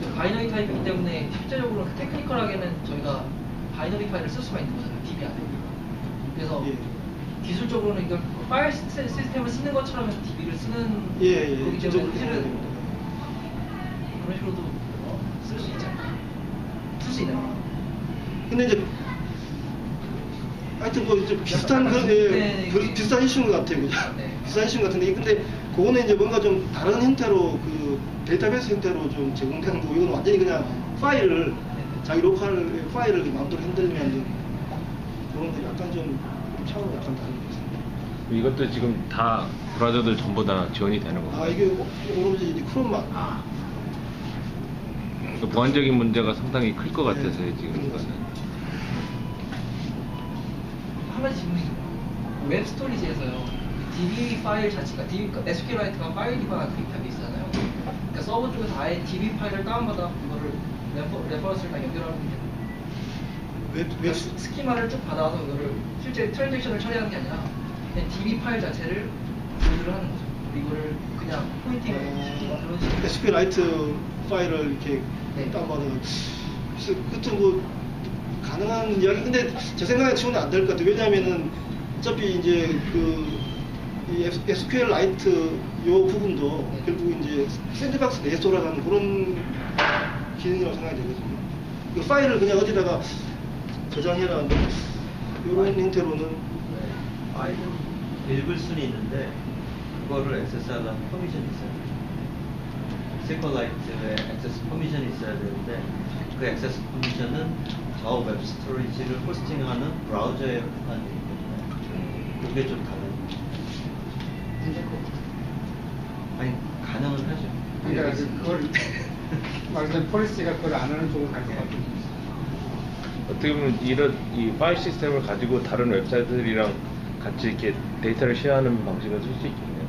그 바이너리 타입이기 때문에 실제적으로 그 테크니컬하게는 저희가 바이너리 파일을 쓸 수가 있는 거잖아요. DB 안에. 그래서 예. 기술적으로는 이걸 파일 시스템을 쓰는 것처럼 DB를 쓰는 예, 거기 진짜 때문에 그렇게 사실은 됩니다. 그런 식으로도 쓸 수 있잖아요. 쓸 수 있는 거. 근데 이제 하여튼 뭐 이제 비슷한 그런 비슷한 이슈인 것 같아요, 그죠? 네. 비슷한 이슈인 것 같은데 근데 그거는 이제 뭔가 좀 다른 형태로 그 데이터베이스 형태로 좀 제공되는 거고 이건 완전히 그냥 파일을 자기 로컬 파일을 마음대로 흔들면 그런 거 약간 좀 차원이 약간 다른 것 같습니다. 이것도 지금 다 브라우저들 전부 다 지원이 되는 건가요? 아 이게 오로지 이제 크롬만. 그 보안적인 문제가 상당히 클 것 같아서요, 네, 지금 그런 것 이거는. 같습니다. 한 가지 질문이 있어요. 웹 스토리지에서요. DB 파일 자체가 SQLite가 파일이가 그렇게 있잖아요. 그러니까 서버 쪽에서 아예 DB 파일을 다운받아 이거를 레퍼런스랑 연결하는 게 웹 스키마를 쭉 받아서 이거를 실제 트랜잭션을 처리하는 게 아니라 그냥 DB 파일 자체를 조절을 하는 거죠. 이거를 그냥 포인팅을 시키는 그런 식으로. SQLite 파일을 이렇게 네. 다운받으면 그래서 그것도 뭐 가능한 이야기 근데 제 생각에 지원이 안 될 것 같아요. 왜냐하면은 어차피 이제 이 SQLite 요 부분도 네. 결국 이제 샌드박스 내에서 돌아가는 그런 기능이라고 생각이 되거든요. 그 파일을 그냥 어디다가 저장해라 이런 형태로는 파일은 읽을 수는 있는데 그거를 액세스하려면 퍼미션이 있어야 돼요. SQLite에 액세스 퍼미션이 있어야 되는데 그 액세스 퍼미션은 저 웹 스토리지를 호스팅하는 브라우저에 국한되어 있기 때문에 그게 좀 다른 아니 가능은 하죠. 그러니까 그걸 말하자면 폴리시가 그걸 안 하는 쪽으로 갈 것 같아요. 어떻게 보면 이 파일 시스템을 가지고 다른 웹사이트들이랑 같이 이렇게 데이터를 쉐어하는 방식을 쓸 수 있겠네요.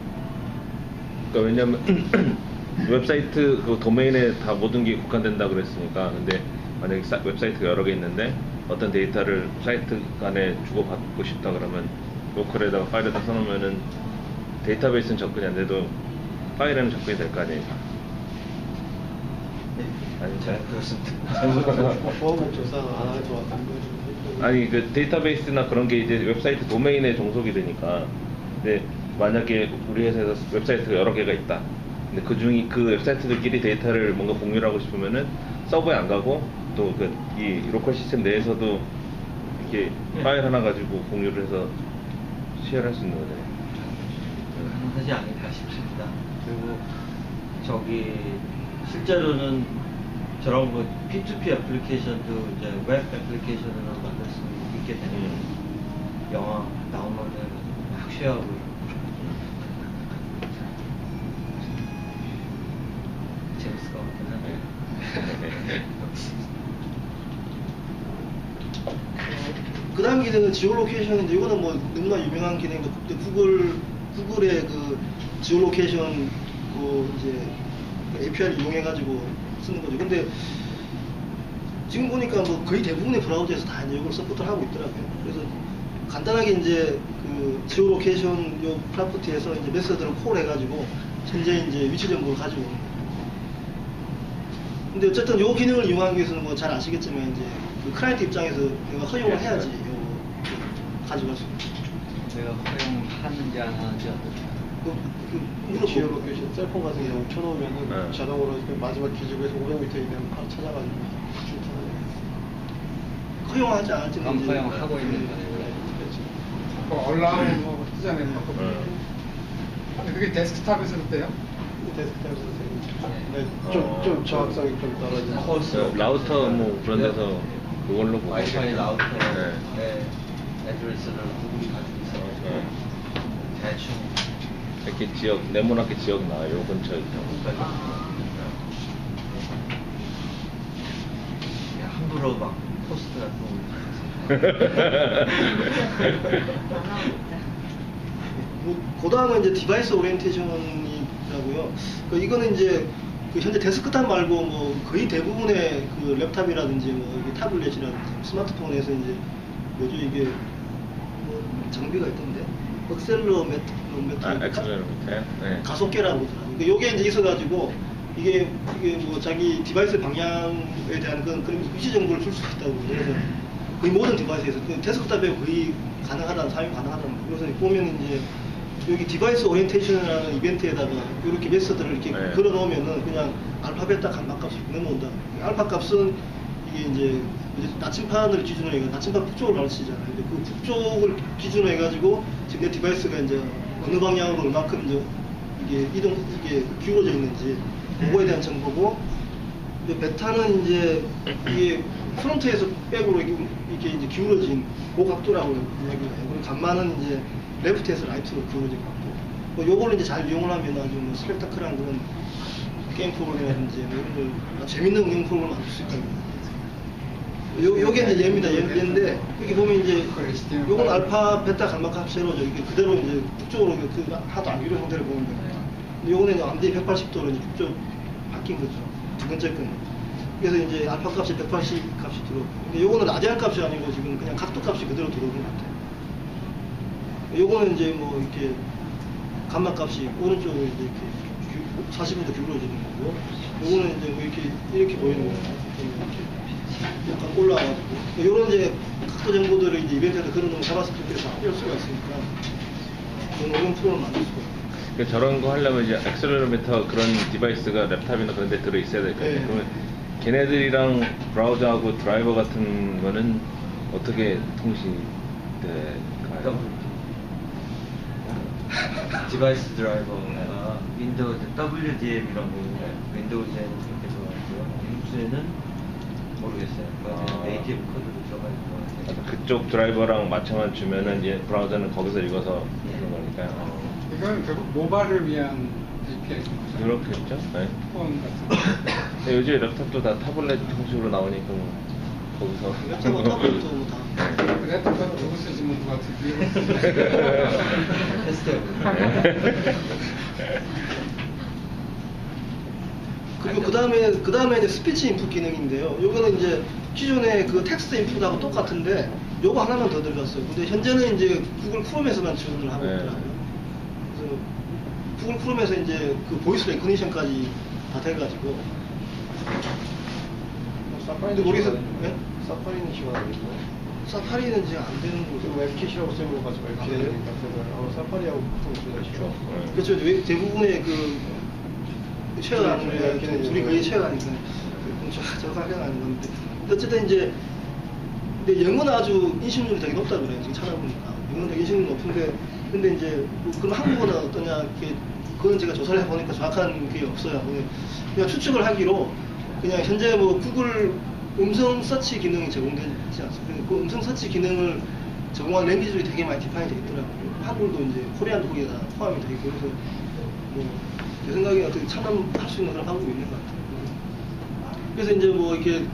그러니까 왜냐하면 웹사이트 그 도메인에 다 모든 게 국한된다 그랬으니까. 근데 만약에 웹사이트가 여러 개 있는데 어떤 데이터를 사이트 간에 주고받고 싶다 그러면 로컬에다가 파일에다 써놓으면은 데이터베이스는 접근이 안 돼도 파일에는 접근이 될 거 아니에요. 아니 잘 그렇습니다. 보안 목적상 안 하는 것 같은데. 아니 그 데이터베이스나 그런 게 이제 웹사이트 도메인에 종속이 되니까. 근데 만약에 우리 회사에서 웹사이트가 여러 개가 있다. 근데 그 웹사이트들끼리 데이터를 뭔가 공유를 하고 싶으면은 서버에 안 가고 또 이 로컬 시스템 내에서도 이렇게 파일 하나 가지고 공유를 해서 쉐어를 할 수 있는 거잖아요. 가능하지 않을까 싶습니다. 그리고 실제로는 저런 뭐 P2P 애플리케이션도 이제 웹 애플리케이션으로 만들 수 있게 되는 영화 다운로드해서 막 쉐어하고 재밌을 것 같긴 하네. 그 다음 기능은 지오로케이션인데 이거는 뭐 너무나 유명한 기능인데 구글의 그 지오로케이션 그 이제 API를 이용해가지고 쓰는 거죠. 근데 지금 보니까 뭐 거의 대부분의 브라우저에서 다 이제 이걸 서포트를 하고 있더라고요. 그래서 간단하게 이제 그 지오로케이션 요 프로퍼티에서 이제 메서드를 콜 해가지고 현재 이제 위치 정보를 가지고 오는 거예요. 근데 어쨌든 요 기능을 이용하기 위해서는 뭐 잘 아시겠지만 이제 그 클라이언트 입장에서 내가 허용을 해야지 요 가져갈 수 있어요. 내가 허용하는지 안 하는지 어떻게 지오로케이션 셀폰 같은 경우 켜놓으면은 네. 자동으로 그 마지막 기지국에서 500m 이내면 바로 찾아가지고 출퇴근해요. 허용하지 않을지는 그럼 이제 허용하고 있는 거네요. 얼라우 뭐 뜨잖아요. 근데 그게 데스크탑에서도 돼요? 데스크탑에서 되는 좀 정확성이 좀 떨어지는 코스 라우터 뭐 그런 데서 그걸로 보고 와이파이 라우터에 네. 애드레스를 구글이 가지고 있어서 네. 대충 이렇게 지역 네모나게 지역 나와요. 요 근처에 구글까지 함부로 막 포스트 같은 그 다음은 이제 디바이스 오리엔테이션이라고요. 이거는 이제 그 현재 데스크탑 말고 뭐 거의 대부분의 그 랩탑이라든지 뭐 이게 타블렛이라든지 스마트폰에서 이제 뭐죠 이게 뭐 장비가 있던데 엑셀러메터 엑셀러미터요? 네. 가속계라고 그러더라고요. 그러니까 요게 이제 있어가지고 이게 뭐 자기 디바이스 방향에 대한 그런 위치 정보를 줄 수 있다고. 그래서 거의 모든 디바이스에서 그 데스크탑에 거의 가능하다는 사용 가능하다는 거. 그래서 보면 이제 여기 디바이스 오리엔테이션이라는 이벤트에다가 이렇게 메서드를 이렇게 네. 걸어 놓으면은 그냥 알파 베타 감마 값을 넘어온다. 알파 값은 이게 이제 나침판을 기준으로 해가 나침판 북쪽을 가르치잖아요. 근데 그 북쪽을 기준으로 해가지고 지금 내 디바이스가 이제 어느 방향으로 얼마큼 이제 이게 기울어져 있는지 그거에 대한 정보고, 이제 베타는 이제 이게 프론트에서 백으로 이렇게 이제 기울어진 그 각도라고 이야기를 해요. 그리고 감마는 이제 레프트에서 라이트로 기울어진 각도. 뭐 요거를 이제 잘 이용을 하면 아주 뭐 스펙타클한 그런 게임 프로그램이라든지 뭐 이런 걸 재밌는 응용 프로그램을 만들 수 있다는 요게 이제 얘인데, 여기 보면 이제 요건 알파, 베타, 감마 값 세로죠. 이게 그대로 이제 북쪽으로 그 하도 안 기울은 상태를 보는 겁니다. 근데 요거는 이제 완전히 180도로 이제 북쪽 바뀐 거죠. 두 번째 건. 그래서 이제 알파 값이 180 값이 들어오고, 근데 요거는 라디안 값이 아니고 지금 그냥 각도 값이 그대로 들어오는 것 같아요. 요거는 이제 뭐 이렇게 감마 값이 오른쪽으로 이제 이렇게 40도 기울어지는 거고, 요거는 이제 뭐 이렇게 보이는 거예요. 이렇게 약간 올라와가지고 요런 이제 각도 정보들을 이제 이벤트에서 그런 놈 자바스크립트에서 할 수가 있으니까 이런 프로를 만들 수가 있어요. 그 저런 거 하려면 이제 액셀러미터 그런 디바이스가 랩탑이나 그런 데 들어 있어야 될 거 아니에요. 네. 그러면 걔네들이랑 브라우저하고 드라이버 같은 거는 어떻게 통신이 될까요? 디바이스 드라이버가 윈도우 WDM이라고 윈도우즈에는 그렇게 들어가고요. 리눅스에는 모르겠어요. 네이티브 코드로 들어가 있는 것 같아요. 그쪽 드라이버랑 맞춰만 주면은 이제 브라우저는 거기서 읽어서 그런 거니까요. 이건 결국 모바일을 위한 API. 그렇겠죠? 네. 폰 같은 근데 요즘 랩탑도 다 타블렛 형식으로 나오니까 뭐 거기서 랩탑은 타블렛도 뭐 다. 거. 랩탑은 누구 쓰지 뭐 누가 쓰지. 그리고 그 다음에 이제 스피치 인풋 기능인데요. 요거는 이제 기존의 그 텍스트 인풋하고 똑같은데 요거 하나만 더 들어갔어요. 근데 현재는 이제 구글 크롬에서만 지원을 하고 네. 있더라고요. 그래서 구글 크롬에서 이제 그 보이스 레코니션까지 다 돼가지고. 근데 모르겠어요. 네? 사파리는 시간 아니고요. 사파리는 이제 안 되는 거죠. 지금 웹킷이라고 쓰는 거 가지고 웹킷이니까 사파리하고 보통 둘다 싫어. 그렇죠. 대부분의 그 쉐어하는 게 둘이 거의 쉐어하니까 정확하게 하는 건데, 어쨌든 이제 근데 영어는 아주 인식률이 되게 높다 그래요. 지금 찾아보니까 영어는 되게 인식률이 높은데, 근데 이제 뭐 그럼 한국어는 어떠냐, 그건 제가 조사를 해보니까 정확한 게 없어요. 그냥 추측을 하기로 그냥 현재 뭐 구글 음성 서치 기능이 제공되지 않습니까? 그 음성 서치 기능을 제공하는 랭귀지들이 되게 많이 디파인이 되어 있더라고요. 한글도 이제 코리안도 거기에 다 포함이 되어 있고 그래서 뭐 제 생각에 어떻게 참여할 수 있는 그런 방법이 있는 것 같아요. 그래서 이제 뭐 이렇게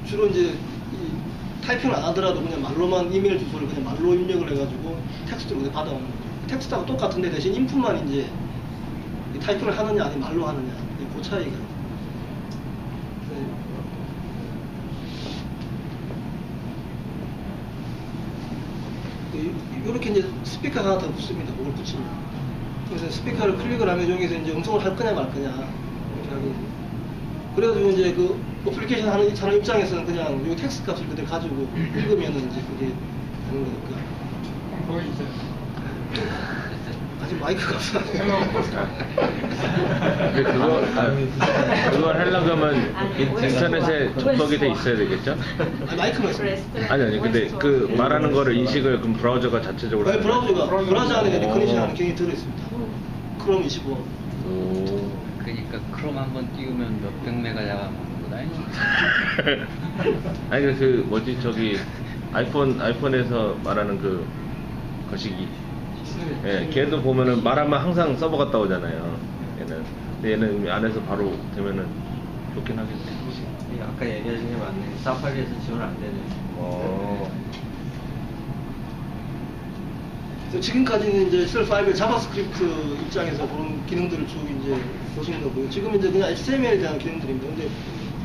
주로 이제 이 타이핑을 안 하더라도 그냥 말로만 이메일 주소를 그냥 말로 입력을 해가지고 텍스트로 그냥 받아오는 거죠. 텍스트하고 똑같은데 대신 인풋만 이제 이 타이핑을 하느냐 아니면 말로 하느냐 그 차이가. 이렇게 이제 스피커가 하나 더 붙습니다. 그걸 붙이면. 그래서 스피커를 클릭을 하면 여기서 이제 음성을 할 거냐 말 거냐 이렇게 하고. 그래가지고 이제 그 어플리케이션 하는 사람 입장에서는 그냥 이 텍스트 값을 그대로 가지고 읽으면은 이제 그게 되는 거니까. 보이죠? 아직 마이크가 없어요. 근데 그걸 하려면 인터넷에 접속이 돼 있어야 되겠죠? 마이크만 있어요. 아니 근데 그 말하는 거를 인식을 그럼 브라우저가 자체적으로 네, 브라우저 안에 리커니션 하는 기능이 들어있습니다. 크롬 25. 오. 그러니까 크롬 한번 띄우면 몇백 메가 잡아먹는구나. 아니 그 뭐지 저기 아이폰에서 말하는 그 거시기. 예, 걔도 보면은 말하면 항상 서버 갔다 오잖아요. 얘는. 근데 얘는 안에서 바로 되면은 좋긴 하겠네. 아까 얘기하신 게 맞네. 사파리에서 지원 안 되네. 그래서 지금까지는 이제 셀5의 자바스크립트 입장에서 그런 기능들을 쭉 이제 보시는 거고요. 지금 이제 그냥 HTML에 대한 기능들입니다. 근데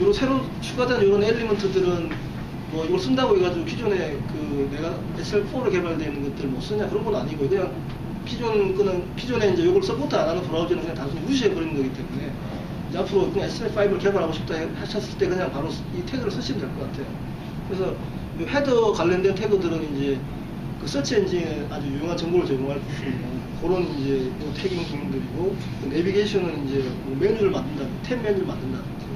이런 새로 추가된 이런 엘리먼트들은 뭐 이걸 쓴다고 해가지고 기존에 그 내가 SL4로 개발되어 있는 것들 못 쓰냐 그런 건 아니고 그냥 기존에 이제 이걸 서포트 안 하는 브라우저는 그냥 단순히 무시해 버리는 거기 때문에 이제 앞으로 그냥 SL5를 개발하고 싶다 하셨을 때 그냥 바로 이 태그를 쓰시면 될 것 같아요. 그래서 이 헤더 관련된 태그들은 이제 그 서치 엔진에 아주 유용한 정보를 제공할 수 있는 그런 이제 뭐 태깅 기능들이고 그 내비게이션은 이제 뭐 메뉴를 만든다든지 탭 메뉴를 만든다든지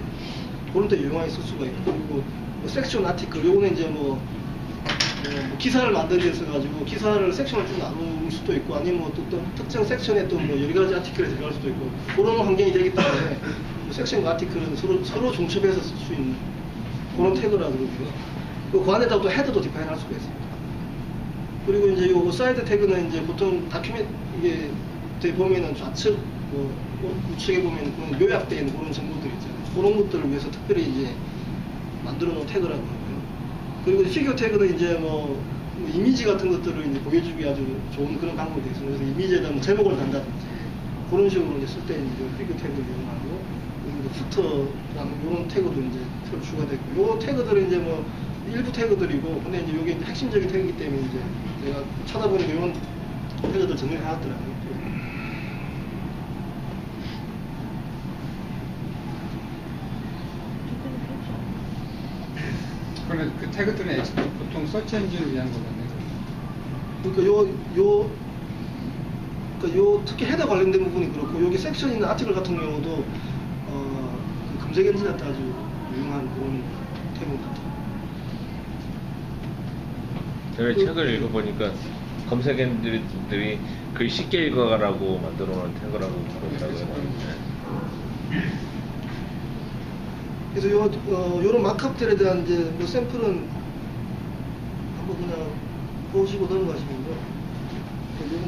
그런 데 유용하게 쓸 수가 있고 그리고 뭐 섹션 아티클 요거는 이제 뭐 기사를 만들기 위해서 가지고 기사를 섹션을 쭉 나눌 수도 있고 아니면 뭐 또 특정 섹션에 또 뭐 여러 가지 아티클에 들어갈 수도 있고 그런 환경이 되기 때문에 뭐 섹션과 아티클은 서로 중첩해서 쓸 수 있는 그런 태그라 그러고요. 그 안에다가 또 헤더도 디파인 할 수가 있습니다. 그리고 이제 요 사이드 태그는 이제 보통 다큐멘트 이게 보면은 좌측 뭐 우측에 보면 그런 요약되어 있는 그런 정보들 있잖아요. 그런 것들을 위해서 특별히 이제 만들어 놓은 태그라고 하고요. 그리고 피규어 태그는 이제 뭐 이미지 같은 것들을 이제 보여주기 아주 좋은 그런 방법이 되어 있어요. 그래서 이미지에다 뭐 제목을 단다든지 그런 식으로 이제 쓸 때 이제 피규어 태그를 이용하고 그리고 부터라는 이런 태그도 이제 새로 추가되고 요 태그들은 이제 뭐 일부 태그들이고 근데 이제 이게 핵심적인 태그이기 때문에 이제 제가 찾아보니까 이런 태그들 정리를 해놨더라고요. 그러면 그 태그들은 보통 서치 엔진을 위한 거거든요. 그러니까 요 특히 헤더 관련된 부분이 그렇고 여기 섹션 있는 아티클 같은 경우도 그 검색 엔진한테 아주 유용한 그런 태그 같아요. 제가 책을 읽어보니까 검색 엔진들이 글 쉽게 읽어가라고 만들어 놓은 태그라고 그러더라고요. 그래서 요런 마크업들에 대한 이제 뭐 샘플은 한번 그냥 보시고 넘어가시면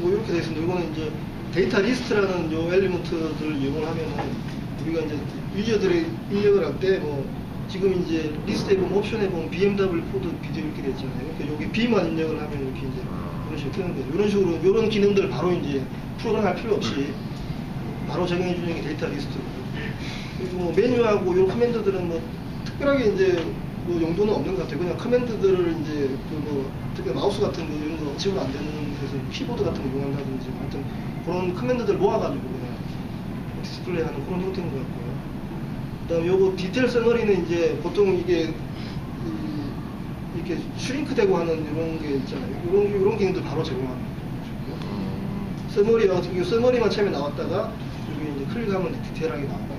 뭐 이렇게 되어 있습니다. 이거는 이제 데이터 리스트라는 요 엘리먼트들을 이용을 하면은 우리가 이제 유저들의 입력을 할 때 뭐 지금 이제 리스트에 보면 옵션에 보면 BMW 코드 비디오 이렇게 되어 있잖아요. 그러니까 여기 B만 입력을 하면 이렇게 이제 그런 식으로 뜨는 거죠. 이런 식으로 이런 기능들 바로 이제 프로그램할 필요 없이 바로 적용해 주는 게 데이터 리스트고. 그리고 뭐 메뉴하고 이런 커맨드들은 뭐 특별하게 이제 뭐 용도는 없는 것 같아요. 그냥 커맨드들을 이제 그 뭐 특히 마우스 같은 거 이런 거 지원 안 되는 그래서 키보드 같은 거 이용한다든지 하여튼 그런 커맨드들 모아가지고 그냥 디스플레이하는 그런 형태인 것 같고요. 그다음 요거 디테일 서머리는 이제 보통 이게 이렇게 슈링크되고 하는 이런 게 있잖아요. 이런 기능들 바로 제공하는 거죠. 서머리만 처음에 나왔다가 여기 이제 클릭하면 디테일하게 나오고.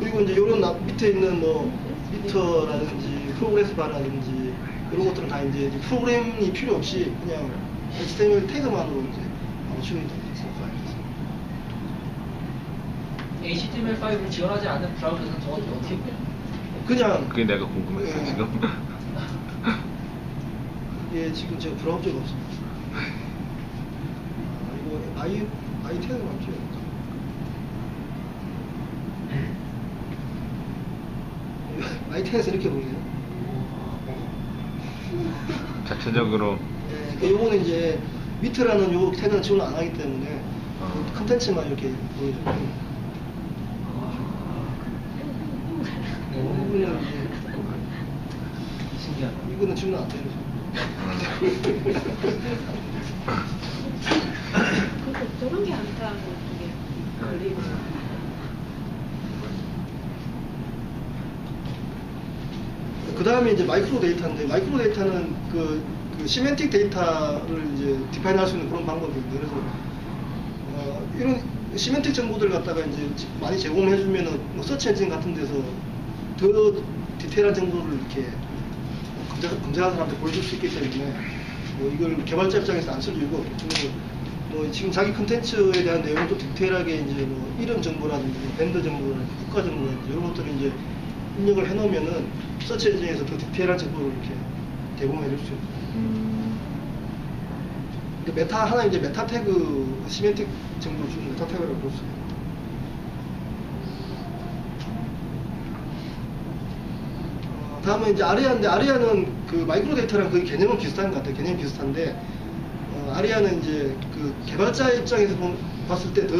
그리고 이제 요런 밑에 있는 뭐 미터라든지 프로그레스 바라든지 이런 것들은 다 이제 프로그램이 필요 없이 그냥 HTML 태그만으로 이제 추론이 됩니다. HTML5를 지원하지 않는 브라우저는 저거 어떻게 보냐? 그냥 그게 내가 궁금했어 지금. 예, 지금 제가 브라우저가 없습니다. 이거 i10은 맞죠? i10에서 이렇게 보이네요. 자체적으로 네, 요거는 이제 미트라는 요 태그는 지원을 안 하기 때문에 컨텐츠만 이렇게 보여줘요. 이거는 이제 신기하다. 이거는 지원 안 되는 저런 게 안타는 그게 걸리고. 그 다음에 이제 마이크로 데이터인데, 마이크로 데이터는 그 시멘틱 데이터를 이제 디파인할 수 있는 그런 방법입니다. 그래서 이런 시멘틱 정보들 갖다가 이제 많이 제공해주면은 뭐 서치 엔진 같은 데서 더 디테일한 정보를 이렇게 검색하는 사람한테 보여줄 수 있기 때문에 뭐 이걸 개발자 입장에서 안 쓸 이유가 없고, 뭐 지금 자기 컨텐츠에 대한 내용도 디테일하게 이제 뭐 이름 정보라든지 뭐 밴드 정보라든지 국가 정보라든지 이런 것들을 이제 입력을 해놓으면은 서치 엔진에서 더 디테일한 정보를 이렇게 제공해 줄 수 있어요. 메타 하나 이제 메타 태그 시멘틱 정보를 주는 메타 태그라고 볼 수 있어요. 다음은 이제 아리아인데, 아리아는 그 마이크로 데이터랑 거의 개념은 비슷한 것 같아요. 개념이 비슷한데, 아리아는 이제 그 개발자 입장에서 봤을 때 더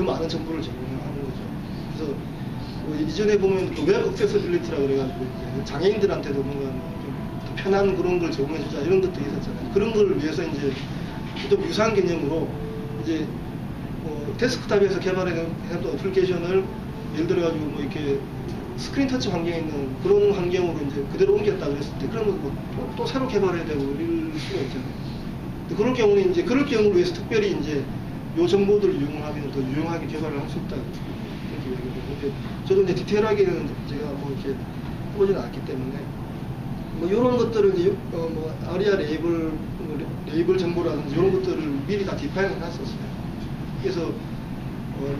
많은 정보를 제공하는 거죠. 그래서 이전에 보면 그 웹 액세서빌리티라고 그래가지고 이제 장애인들한테도 뭔가 좀 더 편한 그런 걸 제공해주자 이런 것도 있었잖아요. 그런 걸 위해서 이제 좀 유사한 개념으로 이제 데스크탑에서 개발해놓은 어플리케이션을 예를 들어가지고 뭐 이렇게 스크린 터치 환경에 있는 그런 환경으로 이제 그대로 옮겼다고 했을 때, 그러면 또 새로 개발해야 되고 이럴 수가 있잖아요. 그럴 경우는 이제 그럴 경우를 위해서 특별히 이제 요 정보들을 이용하면 더 유용하게 개발을 할 수 있다. 이렇게 얘기해요. 저도 이제 디테일하게는 제가 뭐 이렇게 해보지는 않기 때문에 뭐 이런 것들을 이제 뭐 아리아 레이블 정보라든지 이런 것들을 미리 다 디파인을 해놨었어요. 그래서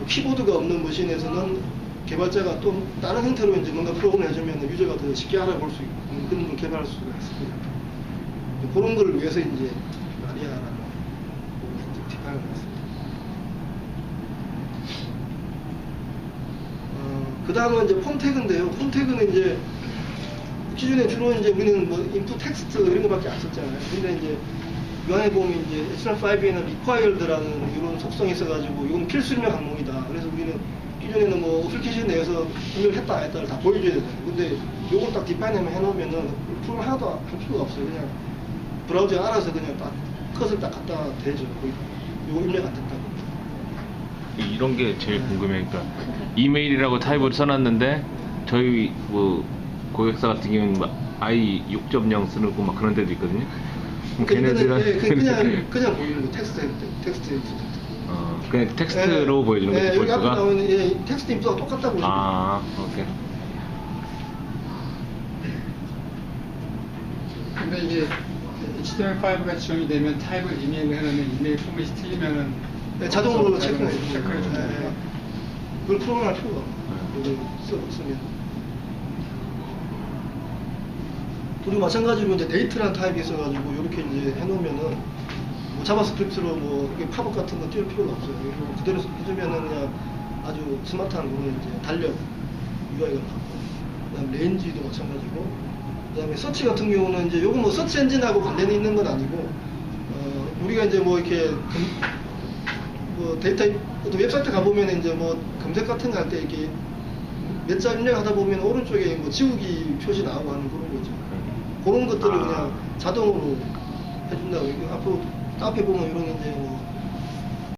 키보드가 없는 머신에서는 개발자가 또 다른 형태로 이제 뭔가 프로그램을 해주면 유저가 더 쉽게 알아볼 수 있고 그런 걸 개발할 수가 있습니다. 그런 걸 위해서 이제 아리아라는 부분을 디파인을 했습니다. 그 다음은 이제 폼 태그인데요. 폼 태그는 이제 기존에 주로 이제 우리는 뭐 인풋 텍스트 이런 거밖에 안 썼잖아요. 근데 이제 이 안에 보면 이제 HTML5에는 required라는 이런 속성이 있어가지고 이건 필수 입력 항목이다. 그래서 우리는 기존에는 뭐 어플리케이션 내에서 입력을 했다 안 했다를 다 보여줘야 되잖아요. 근데 요걸 딱 디파인을 해놓으면은 프로그램 하나도 할 필요가 없어요. 그냥 브라우저에 알아서 그냥 딱 컷을 딱 갖다 대죠. 요거 입력 안 됐다고. 이런 게 제일 궁금해. 그러니까 이메일이라고 타입을 써놨는데 저희 뭐 고객사 같은 경우는 i 6.0 쓰는 거 막 그런 데도 있거든요. 걔네들은 그냥 보이는 거 텍스트 그냥 텍스트로 보여주는 거죠. 여기 앞에 볼트가? 나오는 텍스트 인풋하고 똑같다 보시면 아, 오케이. 근데 이게 HTML5가 지원이 되면 타입을 이메일로 해놓으면 이메일 포맷이 틀리면은 자동으로 체크해 체크를 해주는 거예요. 그걸 프로그램할 필요가 없어요. 이걸 쓰면. 그리고 마찬가지로 이제 데이트라는 타입이 있어가지고 이렇게 이제 해놓으면은 뭐 자바스크립트로 뭐 팝업 같은 거 띄울 필요가 없어요. 그리고 그대로 해주면은 그냥 아주 스마트한 거는 이제 달력 UI가 나오고, 그다음 레인지도 마찬가지고, 그다음에 서치 같은 경우는 이제 요거 뭐 서치 엔진하고 관련이 있는 건 아니고, 우리가 이제 뭐 이렇게 뭐 데이터 어떤 웹사이트 가보면 이제 뭐 검색 같은 거 할 때 이렇게 몇 자 입력하다 보면 오른쪽에 뭐 지우기 표시 나오고 하는 그런 거죠. 그런 것들을 그냥 자동으로 해준다고. 앞에 보면 이런 이제 뭐